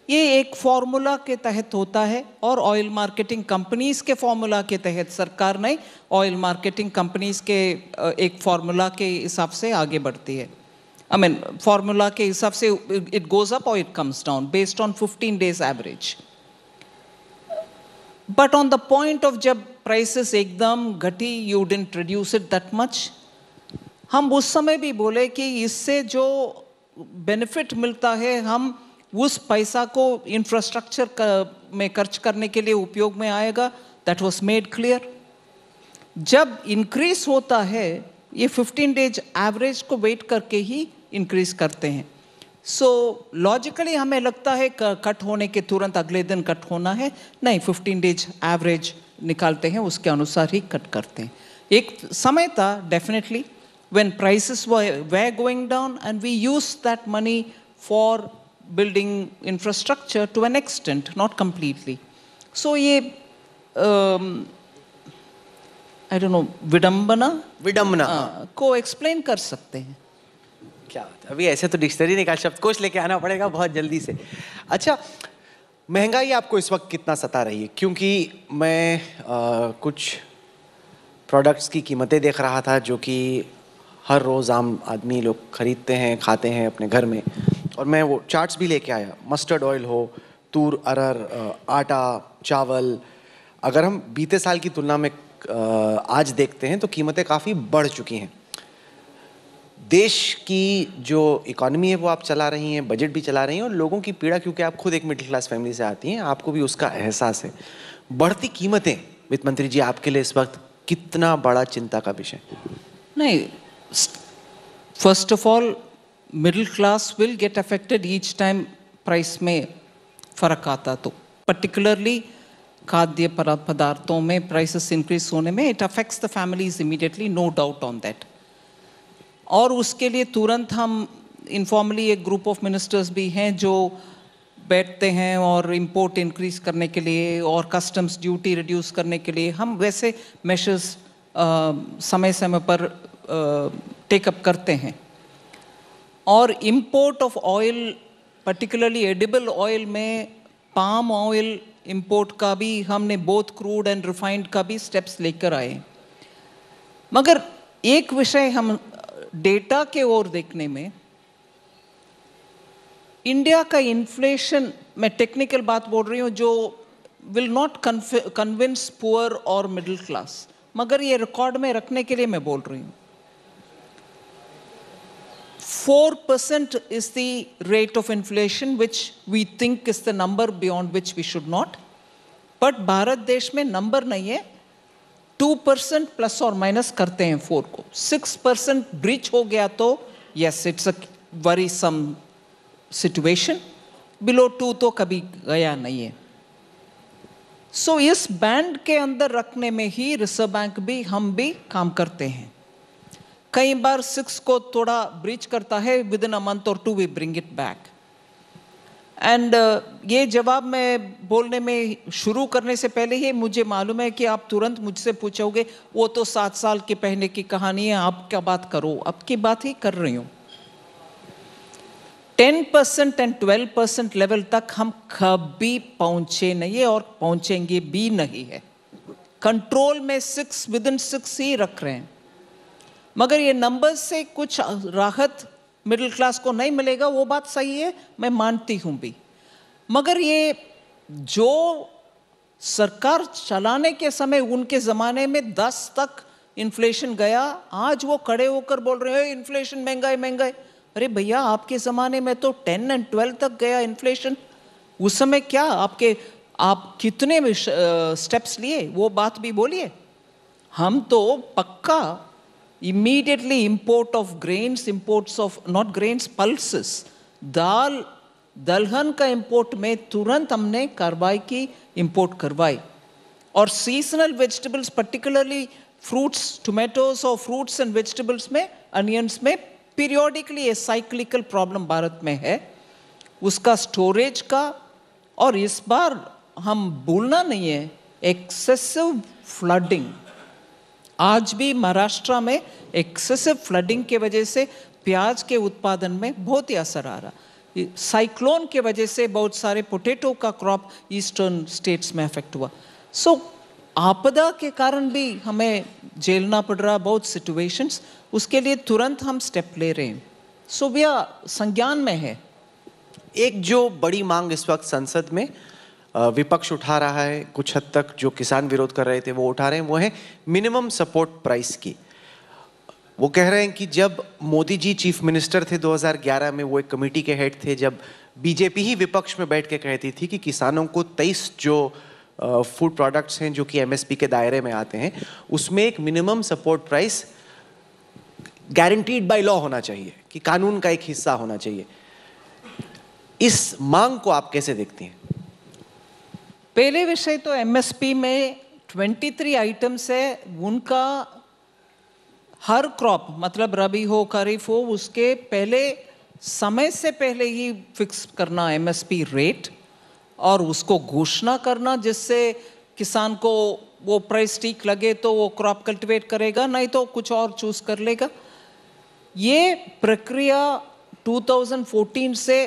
ये एक फॉर्मूला के तहत होता है, और ऑयल मार्केटिंग कंपनीज के फॉर्मूला के तहत, सरकार नहीं, ऑयल मार्केटिंग कंपनीज के एक फॉर्मूला के हिसाब से आगे बढ़ती है। आई मीन फॉर्मूला के हिसाब से इट गोज अप और it comes down based on 15 days average. But on the point of जब प्राइसेस एकदम घटी, you didn't reduce it that much, हम उस समय भी बोले कि इससे जो बेनिफिट मिलता है हम उस पैसा को इंफ्रास्ट्रक्चर में खर्च करने के लिए उपयोग में आएगा। That was made clear. जब इंक्रीज होता है ये 15 days एवरेज को वेट करके ही इंक्रीज करते हैं। सो लॉजिकली हमें लगता है कट होने के तुरंत अगले दिन कट होना है, नहीं, 15 days एवरेज निकालते हैं, उसके अनुसार ही कट करते हैं। एक समय था definitely when prices were going down and we used that money for building infrastructure to an extent, not completely. So ये I don't know, विडंबना को एक्सप्लेन कर सकते हैं। क्या अभी ऐसे तो डिक्शनरी निकाल, शब्दकोश लेके आना पड़ेगा बहुत जल्दी से। अच्छा, महंगाई आपको इस वक्त कितना सता रही है? क्योंकि मैं कुछ प्रोडक्ट्स की कीमतें देख रहा था जो कि हर रोज़ आम आदमी लोग खरीदते हैं, खाते हैं अपने घर में, और मैं वो चार्ट्स भी लेके आया। मस्टर्ड ऑयल हो, तूर अरहर, आटा, चावल, अगर हम बीते साल की तुलना में आज देखते हैं तो कीमतें काफ़ी बढ़ चुकी हैं। देश की जो इकोनॉमी है वो आप चला रही हैं, बजट भी चला रही हैं और लोगों की पीड़ा, क्योंकि आप खुद एक मिडिल क्लास फैमिली से आती हैं, आपको भी उसका एहसास है। बढ़ती कीमतें वित्त मंत्री जी आपके लिए इस वक्त कितना बड़ा चिंता का विषय? नहीं, first of all middle class will get affected each time price में फर्क आता तो, पर्टिकुलरली खाद्य पदार्थों में प्राइसेस इंक्रीज होने में it affects the families immediately, no doubt on that. और उसके लिए तुरंत हम इनफॉर्मली एक ग्रुप ऑफ मिनिस्टर्स भी हैं जो बैठते हैं और इंपोर्ट इंक्रीज करने के लिए और कस्टम्स ड्यूटी रिड्यूस करने के लिए हम वैसे मेशर्स समय समय पर टेकअप करते हैं। और import of oil, particularly edible oil में पाम ऑयल इंपोर्ट का भी हमने बोथ क्रूड एंड रिफाइंड का भी स्टेप्स लेकर आए। मगर एक विषय हम डेटा के ओर देखने में, इंडिया का इन्फ्लेशन, मैं टेक्निकल बात बोल रही हूँ जो विल नॉट कन्विंस पुअर और मिडिल क्लास, मगर ये रिकॉर्ड में रखने के लिए मैं बोल रही हूँ। 4% is the rate of inflation which we think is the number beyond which we should not, but Bharat देश में नंबर नहीं है, 2% प्लस और माइनस करते हैं 4 को। 6% ब्रीच हो गया तो yes it's a worrisome situation, below 2 तो कभी गया नहीं है। सो इस बैंड के अंदर रखने में ही रिजर्व बैंक भी, हम भी काम करते हैं। कई बार 6 को थोड़ा ब्रीच करता है, with in a month or 2 we bring it back. And ये जवाब मैं बोलने में शुरू करने से पहले ही मुझे मालूम है कि आप तुरंत मुझसे पूछोगे वो तो 7 साल के पहले की कहानी है, आप क्या बात करो, अब की बात ही कर रही हूँ। 10% एंड 12% लेवल तक हम कभी पहुंचे नहीं है और पहुंचेंगे भी नहीं है। कंट्रोल में 6, विद इन 6 ही रख रहे हैं। मगर ये नंबर्स से कुछ राहत मिडिल क्लास को नहीं मिलेगा, वो बात सही है, मैं मानती हूं भी। मगर ये जो सरकार चलाने के समय, उनके ज़माने में 10 तक इन्फ्लेशन गया, आज वो खड़े होकर बोल रहे हैं इन्फ्लेशन महंगा है महंगा है। अरे भैया, आपके ज़माने में तो 10 और 12 तक गया इन्फ्लेशन। उस समय क्या आप कितने स्टेप्स लिए, वो बात भी बोलिए। हम तो पक्का immediately import of grains, imports of not grains, pulses, दाल दलहन का इंपोर्ट में तुरंत हमने कार्रवाई की, इंपोर्ट करवाई। और seasonal vegetables, particularly fruits, tomatoes और फ्रूट्स एंड वेजिटेबल्स में, अनियंस में पीरियोडिकली ये साइक्लिकल प्रॉब्लम भारत में है, उसका स्टोरेज का। और इस बार हम भूलना नहीं है एक्सेसिव फ्लडिंग। आज भी महाराष्ट्र में एक्सेसिव फ्लडिंग के वजह से प्याज के उत्पादन में बहुत ही असर आ रहा। साइक्लोन के वजह से बहुत सारे पोटैटो का क्रॉप ईस्टर्न स्टेट्स में अफेक्ट हुआ। सो आपदा के कारण भी हमें झेलना पड़ रहा बहुत सिचुएशंस, उसके लिए तुरंत हम स्टेप ले रहे हैं। सो यह संज्ञान में है। एक जो बड़ी मांग इस वक्त संसद में विपक्ष उठा रहा है, कुछ हद तक जो किसान विरोध कर रहे थे वो उठा रहे हैं, वो है मिनिमम सपोर्ट प्राइस की। वो कह रहे हैं कि जब मोदी जी चीफ मिनिस्टर थे 2011 में, वो एक कमेटी के हेड थे, जब बीजेपी ही विपक्ष में बैठ के कहती थी कि किसानों को 23 जो फूड प्रोडक्ट्स हैं जो कि एमएसपी के दायरे में आते हैं, उसमें एक minimum support price guaranteed by law होना चाहिए, कि कानून का एक हिस्सा होना चाहिए। इस मांग को आप कैसे देखती हैं? पहले विषय तो एमएसपी में 23 आइटम्स है, उनका हर क्रॉप, मतलब रबी हो खरीफ हो, उसके पहले समय से पहले ही फिक्स करना एमएसपी रेट और उसको घोषणा करना, जिससे किसान को वो प्राइस ठीक लगे तो वो क्रॉप कल्टीवेट करेगा, नहीं तो कुछ और चूज कर लेगा। ये प्रक्रिया 2014 से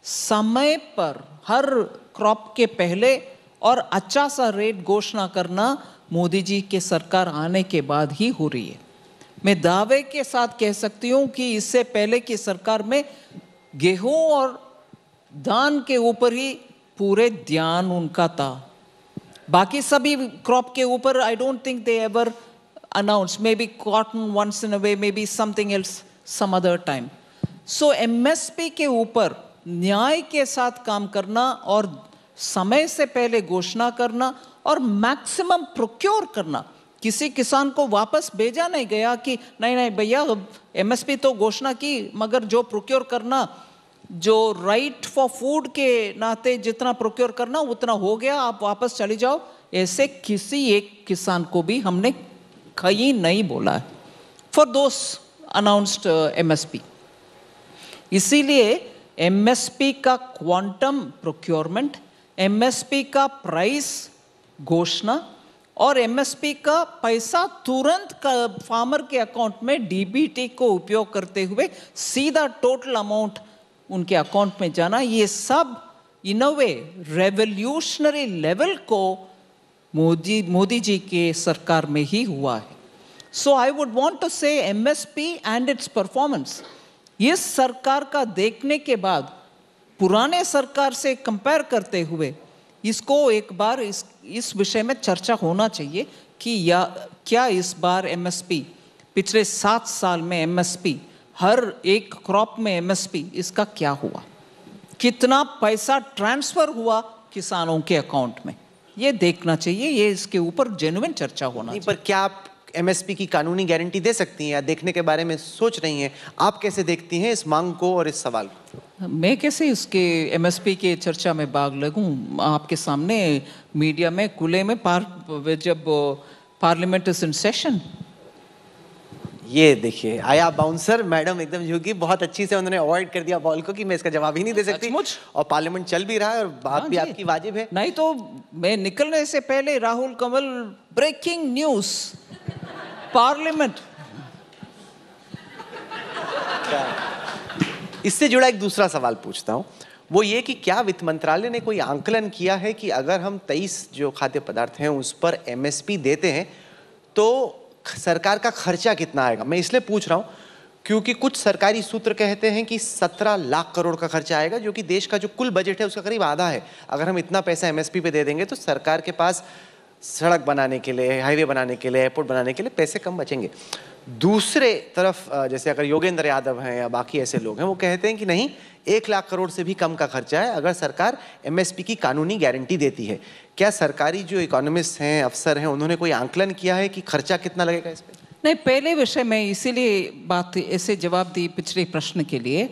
समय पर हर क्रॉप के पहले और अच्छा सा रेट घोषणा करना मोदी जी के सरकार आने के बाद ही हो रही है। मैं दावे के साथ कह सकती हूँ कि इससे पहले की सरकार में गेहूं और धान के ऊपर ही पूरे ध्यान उनका था। बाकी सभी क्रॉप के ऊपर I don't think they ever announce, maybe cotton once in a way, maybe something else some other time. So MSP के ऊपर न्याय के साथ काम करना और समय से पहले घोषणा करना और मैक्सिमम प्रोक्योर करना। किसी किसान को वापस भेजा नहीं गया कि नहीं नहीं भैया एमएसपी तो घोषणा की मगर जो प्रोक्योर करना, जो राइट फॉर फूड के नाते जितना प्रोक्योर करना उतना हो गया, आप वापस चले जाओ, ऐसे किसी एक किसान को भी हमने कहीं नहीं बोला है फॉर दोस अनाउंस्ड एमएसपी। इसीलिए एमएसपी का क्वांटम प्रोक्योरमेंट, एमएसपी का प्राइस घोषणा और एमएसपी का पैसा तुरंत फार्मर के अकाउंट में डीबीटी को उपयोग करते हुए सीधा टोटल अमाउंट उनके अकाउंट में जाना, ये सब इन अ वे रेवोल्यूशनरी लेवल को मोदी जी के सरकार में ही हुआ है। सो आई वुड वांट टू से एमएसपी एंड इट्स परफॉर्मेंस, इस सरकार का देखने के बाद पुराने सरकार से कंपेयर करते हुए इसको एक बार इस विषय में चर्चा होना चाहिए कि क्या इस बार एमएसपी, पिछले 7 साल में एमएसपी, हर एक क्रॉप में एमएसपी, इसका क्या हुआ, कितना पैसा ट्रांसफर हुआ किसानों के अकाउंट में, ये देखना चाहिए। ये इसके ऊपर जेन्युइन चर्चा होना चाहिए। पर क्या आप एमएसपी की कानूनी गारंटी दे सकती हैं या देखने के बारे में सोच रही हैं? आप कैसे देखती हैं इस मांग को और इस सवाल को? मैं कैसे इसके एमएसपी के चर्चा में भाग लगूं आपके सामने मीडिया में खुले में जब पार्लियामेंट इज इन सेशन। ये देखिए आया बाउंसर, मैडम एकदम झुकी, बहुत अच्छी से उन्होंने अवॉइड कर दिया बॉल को कि मैं इसका जवाब ही नहीं दे सकती, और पार्लियामेंट चल भी रहा है और बात भी आपकी वाजिब है। नहीं तो मैं निकलने से पहले Rahul Kanwal breaking news parliament. इससे जुड़ा एक दूसरा सवाल पूछता हूं, वो ये कि क्या वित्त मंत्रालय ने कोई आंकलन किया है कि अगर हम 23 जो खाद्य पदार्थ हैं उस पर एमएसपी देते हैं तो सरकार का खर्चा कितना आएगा? मैं इसलिए पूछ रहा हूं क्योंकि कुछ सरकारी सूत्र कहते हैं कि 17 लाख करोड़ का खर्चा आएगा, जो कि देश का जो कुल बजट है उसका करीब आधा है। अगर हम इतना पैसा एमएसपी पे दे देंगे तो सरकार के पास सड़क बनाने के लिए, हाईवे बनाने के लिए, एयरपोर्ट बनाने के लिए पैसे कम बचेंगे। दूसरे तरफ जैसे अगर योगेंद्र यादव हैं या बाकी ऐसे लोग हैं, वो कहते हैं कि नहीं, 1 लाख करोड़ से भी कम का खर्चा है अगर सरकार एमएसपी की कानूनी गारंटी देती है। क्या सरकारी जो इकोनॉमिस्ट हैं, अफसर हैं, उन्होंने कोई आंकलन किया है कि खर्चा कितना लगेगा इस पर? नहीं, पहले विषय में इसीलिए बात ऐसे जवाब दी पिछले प्रश्न के लिए।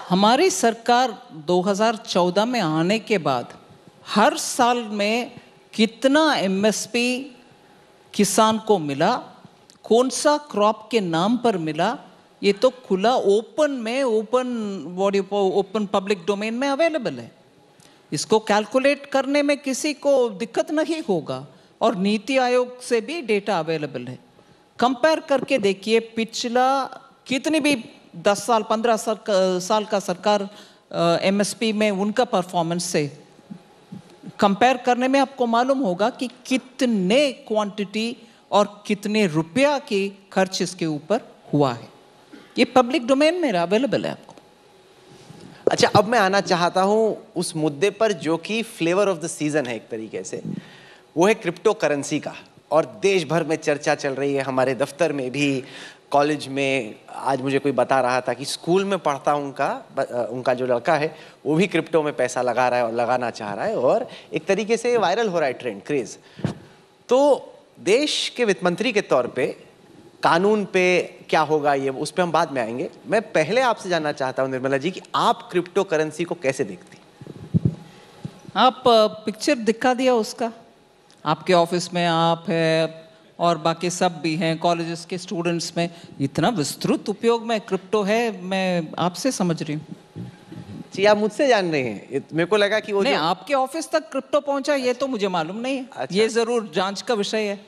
हमारी सरकार 2014 में आने के बाद हर साल में कितना एमएसपी किसान को मिला, कौन सा क्रॉप के नाम पर मिला, ये तो खुला ओपन पब्लिक डोमेन में अवेलेबल है। इसको कैलकुलेट करने में किसी को दिक्कत नहीं होगा और नीति आयोग से भी डेटा अवेलेबल है। कंपेयर करके देखिए, पिछला कितनी भी 10 साल 15 साल का सरकार एमएसपी में उनका परफॉर्मेंस से कंपेयर करने में आपको मालूम होगा कि कितने क्वांटिटी और कितने रुपया की खर्च इसके ऊपर हुआ है। ये पब्लिक डोमेन में अवेलेबल है आपको। अच्छा, अब मैं आना चाहता हूं उस मुद्दे पर जो कि फ्लेवर ऑफ द सीजन है एक तरीके से, वो है क्रिप्टो करेंसी का। और देश भर में चर्चा चल रही है, हमारे दफ्तर में भी, कॉलेज में। आज मुझे कोई बता रहा था कि स्कूल में पढ़ता उनका जो लड़का है वो भी क्रिप्टो में पैसा लगा रहा है और लगाना चाह रहा है, और एक तरीके से वायरल हो रहा है ट्रेंड, क्रेज। तो देश के वित्त मंत्री के तौर पे कानून पे क्या होगा, ये उस पर हम बाद में आएंगे। मैं पहले आपसे जानना चाहता हूँ निर्मला जी कि आप क्रिप्टो करेंसी को कैसे देखती? आप पिक्चर दिखा दिया उसका, आपके ऑफिस में आप है और बाकी सब भी हैं, कॉलेजेस के स्टूडेंट्स में इतना विस्तृत उपयोग में क्रिप्टो है, मैं आपसे समझ रही हूँ। जी, आप मुझसे जान रहे हैं? मेरे को लगा कि वो नहीं, आपके ऑफिस तक क्रिप्टो पहुंचा ये तो मुझे मालूम नहीं है। अच्छा। ये जरूर जांच का विषय है।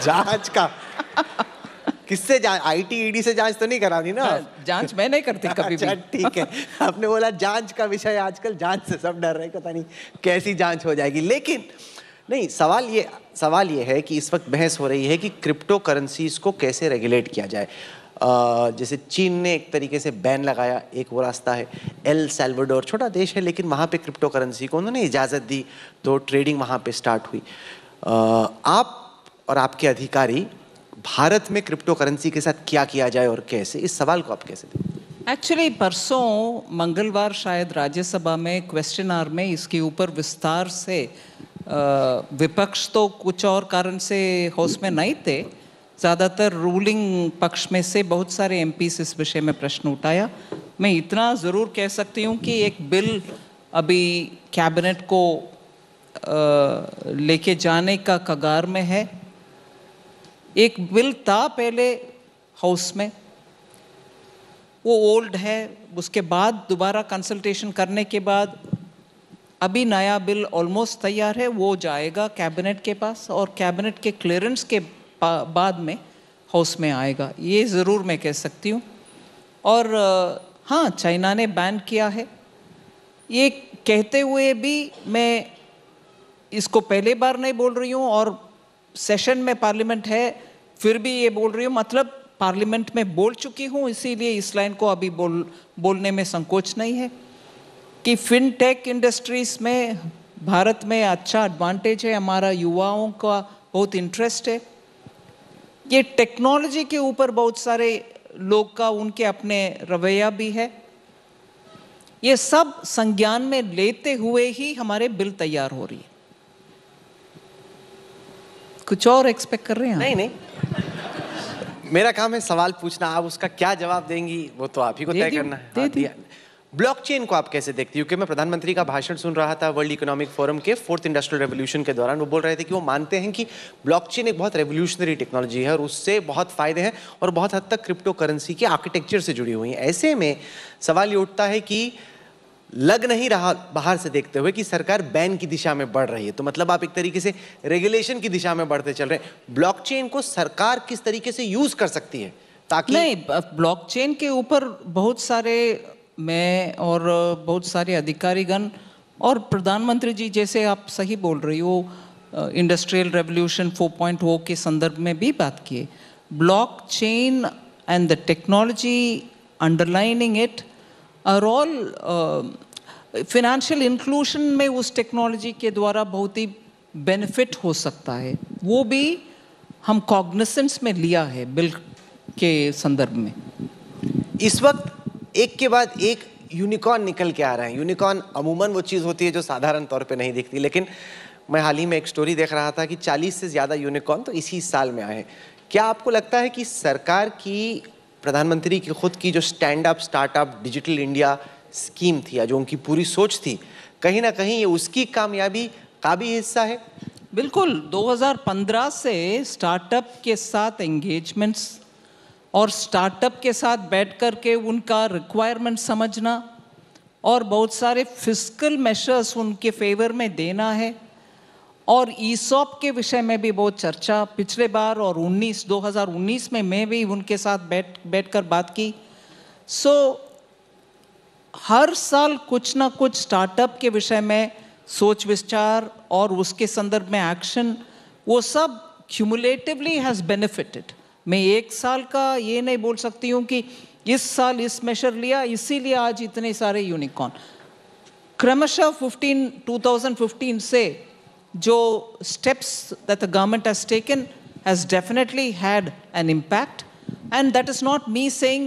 जांच का? किससे जांच? आईटी ईडी से जांच तो नहीं करानी ना? जांच मैं नहीं करती कभी भी। ठीक है, आपने बोला जांच का विषय, आजकल जांच से सब डर रहे, पता नहीं कैसी जांच हो जाएगी। लेकिन नहीं, सवाल ये है कि इस वक्त बहस हो रही है कि क्रिप्टो करेंसीज को कैसे रेगुलेट किया जाए। जैसे चीन ने एक तरीके से बैन लगाया, एक वो रास्ता है। एल सैल्वाडोर छोटा देश है लेकिन वहाँ पे क्रिप्टो करेंसी को उन्होंने इजाज़त दी, तो ट्रेडिंग वहाँ पे स्टार्ट हुई। आप और आपके अधिकारी भारत में क्रिप्टो करेंसी के साथ क्या किया जाए और कैसे, इस सवाल को आप कैसे देखते हैं? एक्चुअली परसों मंगलवार शायद राज्यसभा में क्वेश्चन आवर में इसके ऊपर विस्तार से विपक्ष तो कुछ और कारण से हाउस में नहीं थे, ज़्यादातर रूलिंग पक्ष में से बहुत सारे एमपीस इस विषय में प्रश्न उठाया। मैं इतना ज़रूर कह सकती हूँ कि एक बिल अभी कैबिनेट को लेके जाने का कगार में है। एक बिल था पहले हाउस में, वो ओल्ड है, उसके बाद दोबारा कंसल्टेशन करने के बाद अभी नया बिल ऑलमोस्ट तैयार है, वो जाएगा कैबिनेट के पास और कैबिनेट के क्लियरेंस के बाद में हाउस में आएगा, ये ज़रूर मैं कह सकती हूँ। और हाँ, चाइना ने बैन किया है, ये कहते हुए भी मैं इसको पहले बार नहीं बोल रही हूँ और सेशन में पार्लियामेंट है फिर भी ये बोल रही हूँ, मतलब पार्लियामेंट में बोल चुकी हूँ, इसीलिए इस लाइन को अभी बोलने में संकोच नहीं है कि फिनटेक इंडस्ट्रीज में भारत में अच्छा एडवांटेज है, हमारा युवाओं का बहुत इंटरेस्ट है। ये टेक्नोलॉजी के ऊपर बहुत सारे लोग का उनके अपने रवैया भी है। ये सब संज्ञान में लेते हुए ही हमारे बिल तैयार हो रही है। कुछ और एक्सपेक्ट कर रहे हैं? नहीं नहीं, मेरा काम है सवाल पूछना, आप उसका क्या जवाब देंगी वो तो आप ही को तय करना है। ब्लॉकचेन को आप कैसे देखती हैं? क्योंकि मैं प्रधानमंत्री का भाषण सुन रहा था वर्ल्ड इकोनॉमिक फोरम के 4th इंडस्ट्रियल रेवोल्यूशन के दौरान, वो बोल रहे थे कि वो मानते हैं कि ब्लॉकचेन एक बहुत रेवोल्यूशनरी टेक्नोलॉजी है और उससे बहुत फायदे हैं और बहुत हद तक क्रिप्टो करेंसी के आर्किटेक्चर से जुड़ी हुई हैं। ऐसे में सवाल ये उठता है कि लग नहीं रहा बाहर से देखते हुए कि सरकार बैन की दिशा में बढ़ रही है, तो मतलब आप एक तरीके से रेगुलेशन की दिशा में बढ़ते चल रहे हैं। ब्लॉकचेन को सरकार किस तरीके से यूज कर सकती है ताकि? नहीं, ब्लॉकचेन के ऊपर बहुत सारे मैं और बहुत सारे अधिकारीगण और प्रधानमंत्री जी जैसे आप सही बोल रही हो, इंडस्ट्रियल रेवोल्यूशन 4.0 के संदर्भ में भी बात किए। Blockchain and the technology underlining it are all financial inclusion में उस टेक्नोलॉजी के द्वारा बहुत ही बेनिफिट हो सकता है, वो भी हम कॉग्निसेंस में लिया है बिल के संदर्भ में। इस वक्त एक के बाद एक यूनिकॉर्न निकल के आ रहे हैं। यूनिकॉर्न अमूमन वो चीज़ होती है जो साधारण तौर पे नहीं दिखती, लेकिन मैं हाल ही में एक स्टोरी देख रहा था कि 40 से ज़्यादा यूनिकॉर्न तो इसी साल में आए हैं। क्या आपको लगता है कि सरकार की, प्रधानमंत्री की खुद की जो stand up startup digital India scheme थी या जो उनकी पूरी सोच थी, कहीं ना कहीं ये उसकी कामयाबी का भी हिस्सा है? बिल्कुल, 2015 से स्टार्टअप के साथ एंगेजमेंट्स और स्टार्टअप के साथ बैठ कर के उनका रिक्वायरमेंट समझना और बहुत सारे फिस्कल मेशर्स उनके फेवर में देना है। और ईसॉप के विषय में भी बहुत चर्चा पिछले बार और 2019 में मैं भी उनके साथ बैठकर बात की। सो हर साल कुछ ना कुछ स्टार्टअप के विषय में सोच विचार और उसके संदर्भ में एक्शन, वो सब क्यूमुलेटिवली हैज़ बेनिफिटेड। मैं एक साल का ये नहीं बोल सकती हूँ कि इस साल इस मेशर लिया इसीलिए आज इतने सारे यूनिकॉर्न। क्रमशः 2015 से जो steps that the government has taken has definitely had an impact, and that is not me saying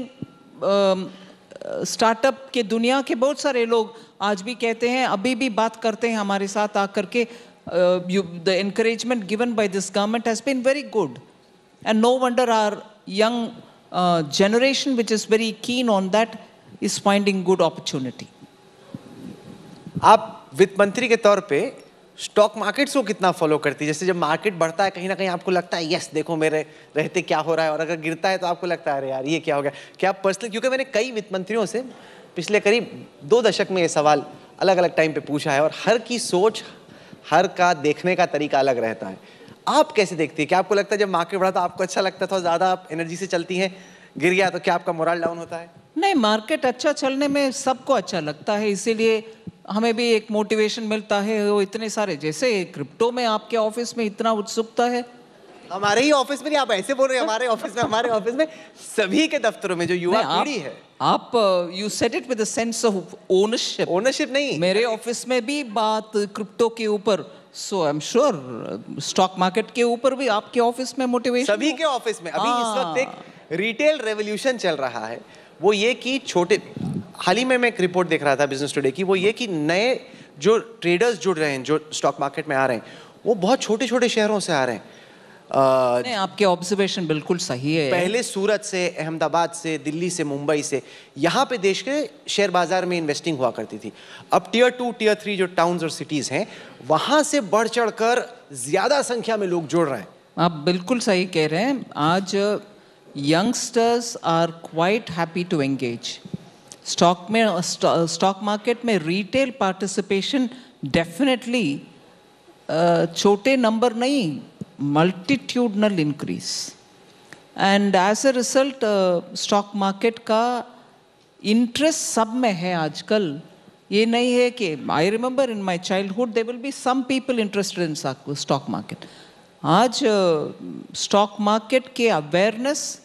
startup के दुनिया के बहुत सारे लोग आज भी कहते हैं, अभी भी बात करते हैं हमारे साथ आकर के, the encouragement given by this government has been very good, and no wonder our young generation which is very keen on that is finding good opportunity. आप वित्त मंत्री के तौर पे स्टॉक मार्केट्स को कितना फॉलो करती है? जैसे जब मार्केट बढ़ता है कहीं ना कहीं आपको लगता है यस देखो मेरे रहते क्या हो रहा है, और अगर गिरता है तो आपको लगता है अरे यार ये क्या हो गया? क्या आप पर्सनली, क्योंकि मैंने कई वित्त मंत्रियों से पिछले करीब 2 दशक में ये सवाल अलग अलग टाइम पे पूछा है और हर की सोच, हर का देखने का तरीका अलग रहता है। आप कैसे देखती है? क्या आपको लगता है जब मार्केट बढ़ा तो आपको अच्छा लगता था, ज़्यादा आप एनर्जी से चलती हैं, गिर गया तो क्या आपका मोरल डाउन होता है? नहीं, मार्केट अच्छा चलने में सबको अच्छा लगता है, इसीलिए हमें भी एक मोटिवेशन मिलता है। वो इतने सारे, जैसे क्रिप्टो में आपके ऑफिस में इतना उत्सुकता है, हमारे ही ऑफिस में नहीं, आप ऐसे बोल रहे हैं हमारे ऑफिस में सभी के दफ्तरों में जो युवा पीढ़ी है। आप you said it with a sense of ownership नहीं, मेरे ऑफिस में भी बात क्रिप्टो के ऊपर, so I am sure stock market के ऊपर भी आपके ऑफिस में मोटिवेशन, सभी के ऑफिस में अभी इस वक्त एक रिटेल रेवोल्यूशन चल रहा है। वो ये कि छोटे, हाल ही में मैं एक रिपोर्ट देख रहा था बिजनेस टुडे की, वो ये कि नए जो ट्रेडर्स जुड़ रहे हैं, जो स्टॉक मार्केट में आ रहे हैं, वो बहुत छोटे छोटे शहरों से आ रहे हैं। नहीं, आपके ऑब्जर्वेशन बिल्कुल सही है। पहले सूरत से, अहमदाबाद से, दिल्ली से, मुंबई से, यहाँ पे देश के शेयर बाजार में इन्वेस्टिंग हुआ करती थी। अब टियर 2, टियर 3 जो टाउन्स और सिटीज हैं, वहाँ से बढ़ चढ़ कर ज्यादा संख्या में लोग जुड़ रहे हैं। आप बिल्कुल सही कह रहे हैं। आज youngsters are quite happy to engage stock market में। रिटेल पार्टिसिपेशन डेफिनेटली छोटे नंबर नहीं, multitudinal increase, and as a result stock market का इंटरेस्ट सब में है आजकल। ये नहीं है कि I remember in my childhood there will be some people interested in stock market. आज स्टॉक मार्केट के awareness,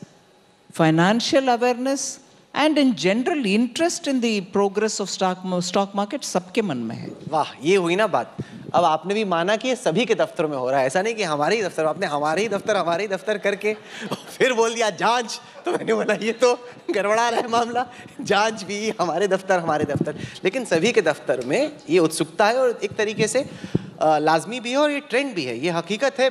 financial awareness and in general interest in the progress of stock market सबके मन में है। वाह, ये हुई ना बात। अब आपने भी माना कि ये सभी के दफ्तरों में हो रहा है, ऐसा नहीं कि हमारे ही दफ्तर, आपने हमारे ही दफ्तर करके फिर बोल दिया जांच, तो मैंने बोला ये तो गड़बड़ा रहा है मामला, जांच भी हमारे दफ्तर। लेकिन सभी के दफ्तर में ये उत्सुकता है और एक तरीके से लाजमी भी है और ये ट्रेंड भी है, ये हकीकत है।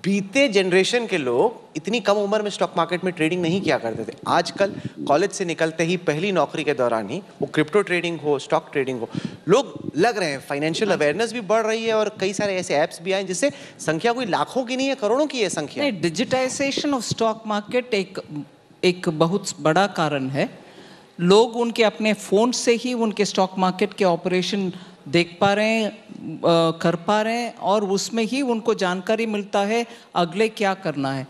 बीते जनरेशन के लोग इतनी कम उम्र में स्टॉक मार्केट में ट्रेडिंग नहीं किया करते थे। आजकल कॉलेज से निकलते ही पहली नौकरी के दौरान ही, वो क्रिप्टो ट्रेडिंग हो, स्टॉक ट्रेडिंग हो, लोग लग रहे हैं। फाइनेंशियल अवेयरनेस भी बढ़ रही है और कई सारे ऐसे ऐप्स भी आए जिससे संख्या कोई लाखों की नहीं है, करोड़ों की है संख्या। डिजिटाइजेशन ऑफ स्टॉक मार्केट एक बहुत बड़ा कारण है। लोग उनके अपने फ़ोन से ही उनके स्टॉक मार्केट के ऑपरेशन देख पा रहे हैं, कर पा रहे हैं, और उसमें ही उनको जानकारी मिलता है अगले क्या करना है।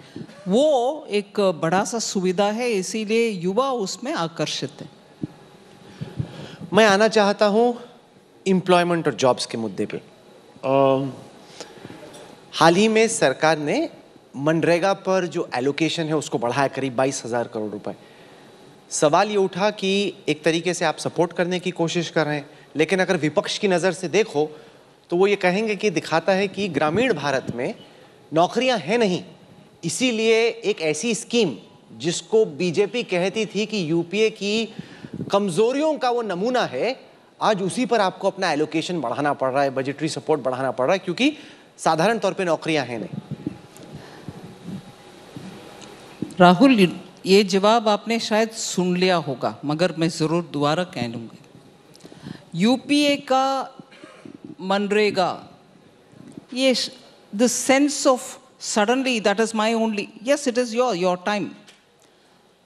वो एक बड़ा सा सुविधा है, इसीलिए युवा उसमें आकर्षित है। मैं आना चाहता हूँ एम्प्लॉयमेंट और जॉब्स के मुद्दे पे। हाल ही में सरकार ने मनरेगा पर जो एलोकेशन है उसको बढ़ाया करीब 22,000 करोड़ रुपए। सवाल ये उठा कि एक तरीके से आप सपोर्ट करने की कोशिश कर रहे हैं, लेकिन अगर विपक्ष की नज़र से देखो तो वो ये कहेंगे कि दिखाता है कि ग्रामीण भारत में नौकरियां हैं नहीं, इसीलिए एक ऐसी स्कीम जिसको बीजेपी कहती थी कि यूपीए की कमजोरियों का वो नमूना है, आज उसी पर आपको अपना एलोकेशन बढ़ाना पड़ रहा है, बजटरी सपोर्ट बढ़ाना पड़ रहा है, क्योंकि साधारण तौर पे नौकरियां हैं नहीं। राहुल, ये जवाब आपने शायद सुन लिया होगा, मगर मैं ज़रूर दोबारा कह लूँगी। यूपीए का मनरेगा, ये the sense of suddenly that is my only, yes it is your time,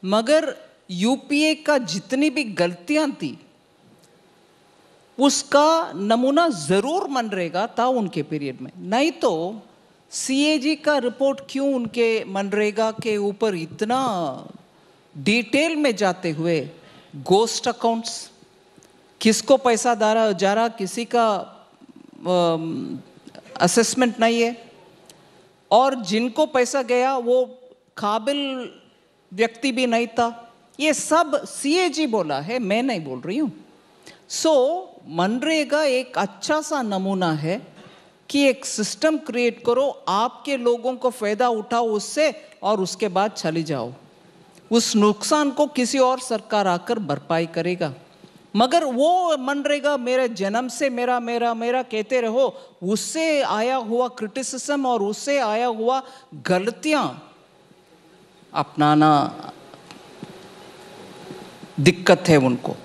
मगर यूपीए का जितनी भी गलतियां थी उसका नमूना जरूर मनरेगा था उनके पीरियड में। नहीं तो सीएजी का रिपोर्ट क्यों उनके मनरेगा के ऊपर इतना डिटेल में जाते हुए, गोस्ट अकाउंट्स, किसको पैसा जा रहा, किसी का असेसमेंट नहीं है, और जिनको पैसा गया वो काबिल व्यक्ति भी नहीं था। ये सब सीएजी बोला है, मैं नहीं बोल रही हूँ। सो मनरेगा एक अच्छा सा नमूना है कि एक सिस्टम क्रिएट करो, आपके लोगों को फायदा उठाओ उससे, और उसके बाद चले जाओ। उस नुकसान को किसी और सरकार आकर भरपाई करेगा। मगर वो मनरेगा मेरे जन्म से मेरा मेरा मेरा कहते रहो, उससे आया हुआ क्रिटिसिज्म और उससे आया हुआ गलतियां अपनाना दिक्कत है उनको।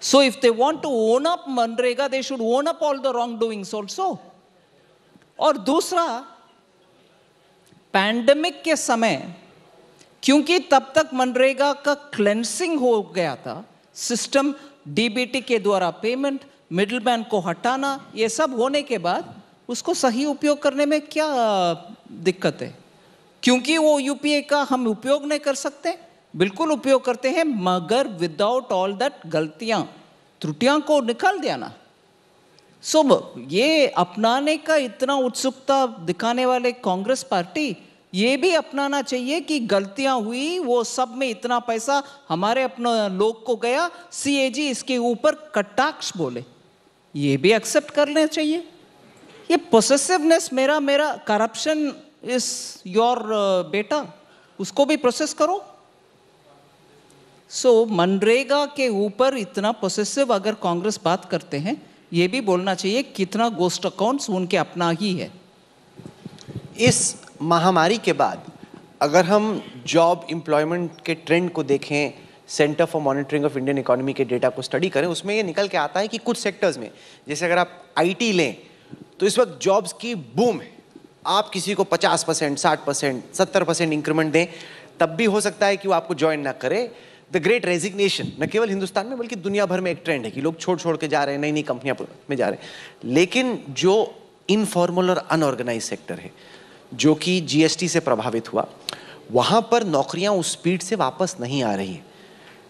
So if they want to own up MNREGA, they should own up all the wrong doings also. और दूसरा, पैंडेमिक के समय, क्योंकि तब तक मनरेगा का क्लेंसिंग हो गया था, सिस्टम डीबीटी के द्वारा पेमेंट, मिडलमैन को हटाना, ये सब होने के बाद उसको सही उपयोग करने में क्या दिक्कत है? क्योंकि वो यूपीए का हम उपयोग नहीं कर सकते, बिल्कुल उपयोग करते हैं, मगर विदाउट ऑल दैट गलतियां त्रुटियां को निकाल दिया ना। ये अपनाने का इतना उत्सुकता दिखाने वाले कांग्रेस पार्टी, ये भी अपनाना चाहिए कि गलतियां हुई, वो सब में इतना पैसा हमारे अपने लोग को गया, सीएजी इसके ऊपर कटाक्ष बोले, ये भी एक्सेप्ट करना चाहिए। ये पोसेसिवनेस, मेरा करप्शन इज योर बेटा, उसको भी प्रोसेस करो। मनरेगा के ऊपर इतना पोसेसिव अगर कांग्रेस बात करते हैं, ये भी बोलना चाहिए कितना गोस्ट अकाउंट्स उनके अपना ही है। इस महामारी के बाद अगर हम जॉब एम्प्लॉयमेंट के ट्रेंड को देखें, centre for monitoring of Indian economy के डेटा को स्टडी करें, उसमें ये निकल के आता है कि कुछ सेक्टर्स में, जैसे अगर आप आईटी लें तो इस वक्त जॉब्स की बूम है। आप किसी को 50%, 60%, 70% इंक्रीमेंट दें, तब भी हो सकता है कि वो आपको ज्वाइन ना करे। द ग्रेट रेजिग्नेशन न केवल हिंदुस्तान में बल्कि दुनिया भर में एक ट्रेंड है कि लोग छोड़ के जा रहे हैं, नई नई कंपनियां में जा रहे हैं। लेकिन जो इनफॉर्मल और अनऑर्गेनाइज सेक्टर है, जो कि जीएसटी से प्रभावित हुआ, वहाँ पर नौकरियाँ उस स्पीड से वापस नहीं आ रही हैं।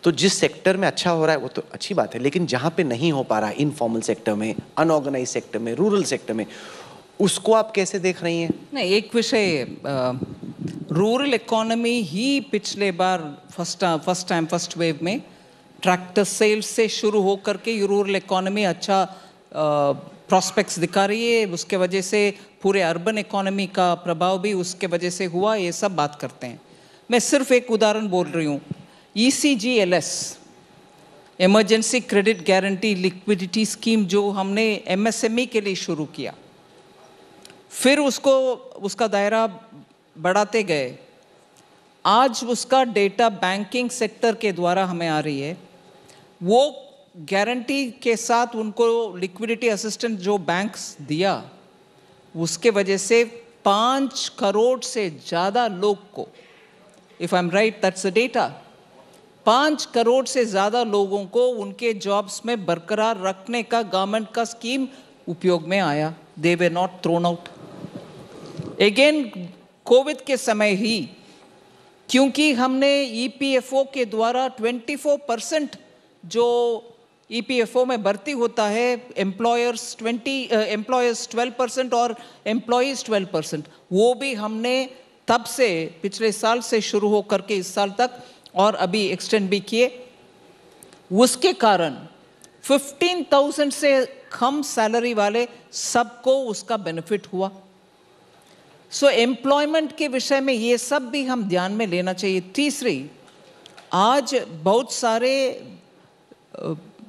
तो जिस सेक्टर में अच्छा हो रहा है वो तो अच्छी बात है, लेकिन जहाँ पे नहीं हो पा रहा है, इनफॉर्मल सेक्टर में, अनऑर्गेनाइज सेक्टर में, रूरल सेक्टर में, उसको आप कैसे देख रही हैं? नहीं, एक विषय, रूरल इकोनॉमी ही पिछले बार फर्स्ट वेव में ट्रैक्टर सेल्स से शुरू होकर के रूरल इकोनॉमी अच्छा प्रॉस्पेक्ट्स दिखा रही है। उसके वजह से पूरे अर्बन इकोनॉमी का प्रभाव भी उसके वजह से हुआ, ये सब बात करते हैं। मैं सिर्फ एक उदाहरण बोल रही हूँ, ECGLS, emergency credit guarantee liquidity scheme, जो हमने MSME के लिए शुरू किया, फिर उसका दायरा बढ़ाते गए। आज उसका डेटा बैंकिंग सेक्टर के द्वारा हमें आ रही है। वो गारंटी के साथ उनको लिक्विडिटी असिस्टेंस जो बैंक्स दिया, उसके वजह से 5 करोड़ से ज़्यादा लोग को, if I am right that's the data, 5 crore से ज़्यादा लोगों को उनके जॉब्स में बरकरार रखने का गवर्नमेंट का स्कीम उपयोग में आया। They were not thrown out. Again Covid के समय ही, क्योंकि हमने EPFO के द्वारा 24% जो EPFO में भर्ती होता है, एम्प्लॉयर्स 12% और एम्प्लॉयज़ 12%, वो भी हमने तब से पिछले साल से शुरू हो करके इस साल तक और अभी एक्सटेंड भी किए। उसके कारण 15,000 से कम सैलरी वाले सबको उसका बेनिफिट हुआ। एम्प्लॉयमेंट के विषय में ये सब भी हम ध्यान में लेना चाहिए। तीसरी, आज बहुत सारे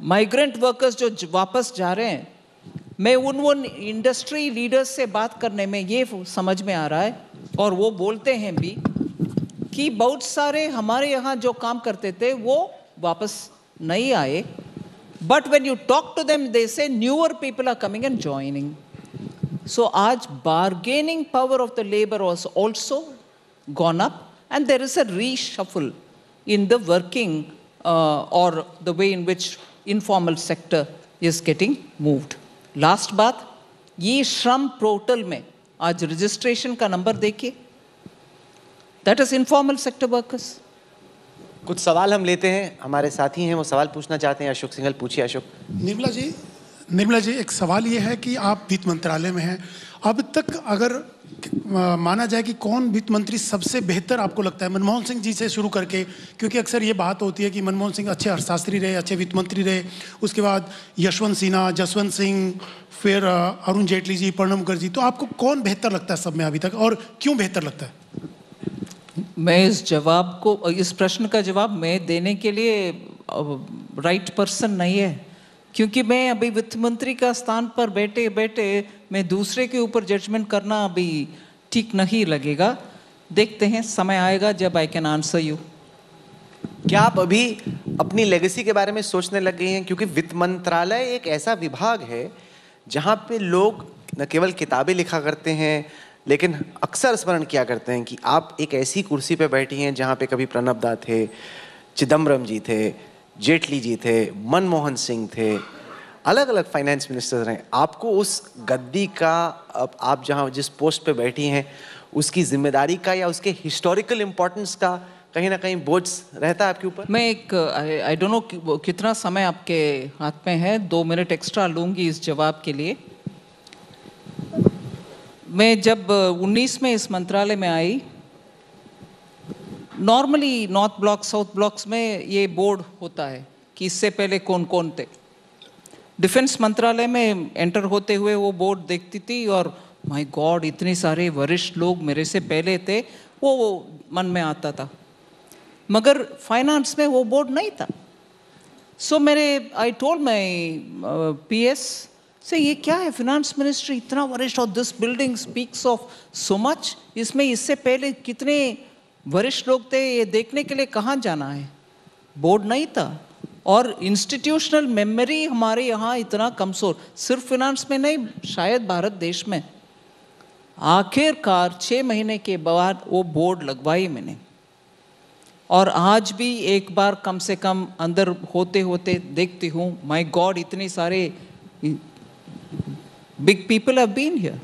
माइग्रेंट वर्कर्स जो वापस जा रहे हैं, मैं उन इंडस्ट्री लीडर्स से बात करने में ये समझ में आ रहा है, और वो बोलते हैं भी कि बहुत सारे हमारे यहाँ जो काम करते थे वो वापस नहीं आए, but when you talk to them they say newer people are coming and joining. आज bargaining power of the labor was also gone up, and there is a reshuffle in the working or the way in which informal sector is getting moved. Last बात, ये श्रम portal में आज registration का number देखिए, that is informal sector workers. कुछ सवाल हम लेते हैं, हमारे साथी हैं वो सवाल पूछना चाहते हैं। अशोक सिंघल, पूछिए अशोक। निर्मला जी, एक सवाल ये है कि आप वित्त मंत्रालय में हैं, अब तक अगर माना जाए कि कौन वित्त मंत्री सबसे बेहतर आपको लगता है, मनमोहन सिंह जी से शुरू करके, क्योंकि अक्सर ये बात होती है कि मनमोहन सिंह अच्छे अर्थशास्त्री रहे, अच्छे वित्त मंत्री रहे, उसके बाद यशवंत सिन्हा, जसवंत सिंह, फिर अरुण जेटली जी, प्रणब मुखर्जी, तो आपको कौन बेहतर लगता है सब में अभी तक, और क्यों बेहतर लगता है? मैं इस प्रश्न का जवाब मैं देने के लिए राइट पर्सन नहीं है, क्योंकि मैं अभी वित्त मंत्री का स्थान पर बैठे बैठे मैं दूसरे के ऊपर जजमेंट करना अभी ठीक नहीं लगेगा। देखते हैं, समय आएगा जब आई कैन आंसर यू। क्या आप अभी अपनी लेगेसी के बारे में सोचने लग गए हैं? क्योंकि वित्त मंत्रालय एक ऐसा विभाग है जहां पे लोग न केवल किताबें लिखा करते हैं, लेकिन अक्सर स्मरण किया करते हैं कि आप एक ऐसी कुर्सी पे बैठी हैं जहां पे कभी प्रणब दा थे, चिदम्बरम जी थे, जेटली जी थे, मनमोहन सिंह थे, अलग अलग फाइनेंस मिनिस्टर रहे। आपको उस गद्दी का, आप जहां जिस पोस्ट पे बैठी हैं, उसकी जिम्मेदारी का या उसके हिस्टोरिकल इम्पोर्टेंस का कहीं ना कहीं बोझ रहता है आपके ऊपर? मैं एक आई डोंट नो कितना समय आपके हाथ में है, 2 मिनट एक्स्ट्रा लूंगी इस जवाब के लिए। मैं जब 19 में इस मंत्रालय में आई, normally North Block South blocks में ये बोर्ड होता है कि इससे पहले कौन कौन थे। डिफेंस मंत्रालय में एंटर होते हुए वो बोर्ड देखती थी और माय गॉड इतने सारे वरिष्ठ लोग मेरे से पहले थे, वो मन में आता था। मगर फाइनेंस में वो बोर्ड नहीं था। सो आई टोल्ड माई PS से ये क्या है, फाइनेंस मिनिस्ट्री इतना वरिष्ठ और this building speaks of so much, इसमें इससे पहले कितने वरिष्ठ लोग थे, ये देखने के लिए कहाँ जाना है। बोर्ड नहीं था और इंस्टीट्यूशनल मेमोरी हमारे यहाँ इतना कमजोर, सिर्फ फाइनेंस में नहीं शायद भारत देश में। आखिरकार 6 महीने के बाद वो बोर्ड लगवाई मैंने, और आज भी एक बार कम से कम अंदर होते होते देखती हूँ, माय गॉड इतने सारे big people have been here.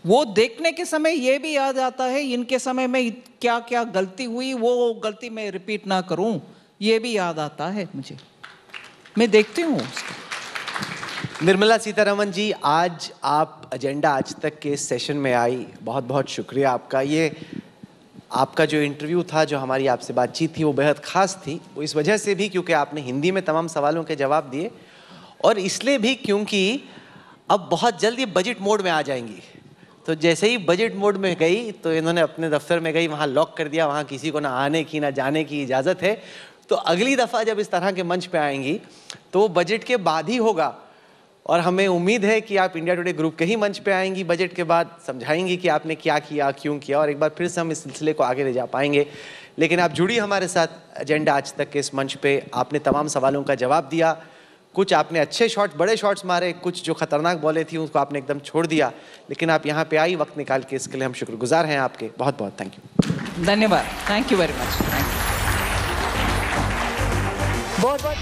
वो देखने के समय ये भी याद आता है इनके समय में क्या क्या गलती हुई, वो गलती मैं रिपीट ना करूं, ये भी याद आता है मुझे, मैं देखती हूँ उसको। निर्मला सीतारमण जी, आज आप एजेंडा आज तक के सेशन में आई, बहुत बहुत शुक्रिया आपका। ये आपका जो इंटरव्यू था, जो हमारी आपसे बातचीत थी, वो बेहद ख़ास थी। वो इस वजह से भी क्योंकि आपने हिंदी में तमाम सवालों के जवाब दिए, और इसलिए भी क्योंकि अब बहुत जल्द ये बजट मोड में आ जाएंगी। तो जैसे ही बजट मोड में गई तो इन्होंने अपने दफ्तर में गई, वहाँ लॉक कर दिया, वहाँ किसी को ना आने की ना जाने की इजाज़त है। तो अगली दफ़ा जब इस तरह के मंच पे आएंगी तो बजट के बाद ही होगा, और हमें उम्मीद है कि आप इंडिया टुडे ग्रुप के ही मंच पे आएंगी बजट के बाद, समझाएंगी कि आपने क्या किया, क्यों किया, और एक बार फिर से हम इस सिलसिले को आगे ले जा पाएंगे। लेकिन आप जुड़ी हमारे साथ एजेंडा आज तक के इस मंच पे, आपने तमाम सवालों का जवाब दिया। कुछ आपने अच्छे शॉट्स, बड़े शॉट्स मारे, कुछ जो खतरनाक बॉलें थी उसको आपने एकदम छोड़ दिया, लेकिन आप यहाँ पे आई वक्त निकाल के, इसके लिए हम शुक्रगुजार हैं आपके। बहुत बहुत थैंक यू। धन्यवाद, थैंक यू वेरी मच। बहुत बहुत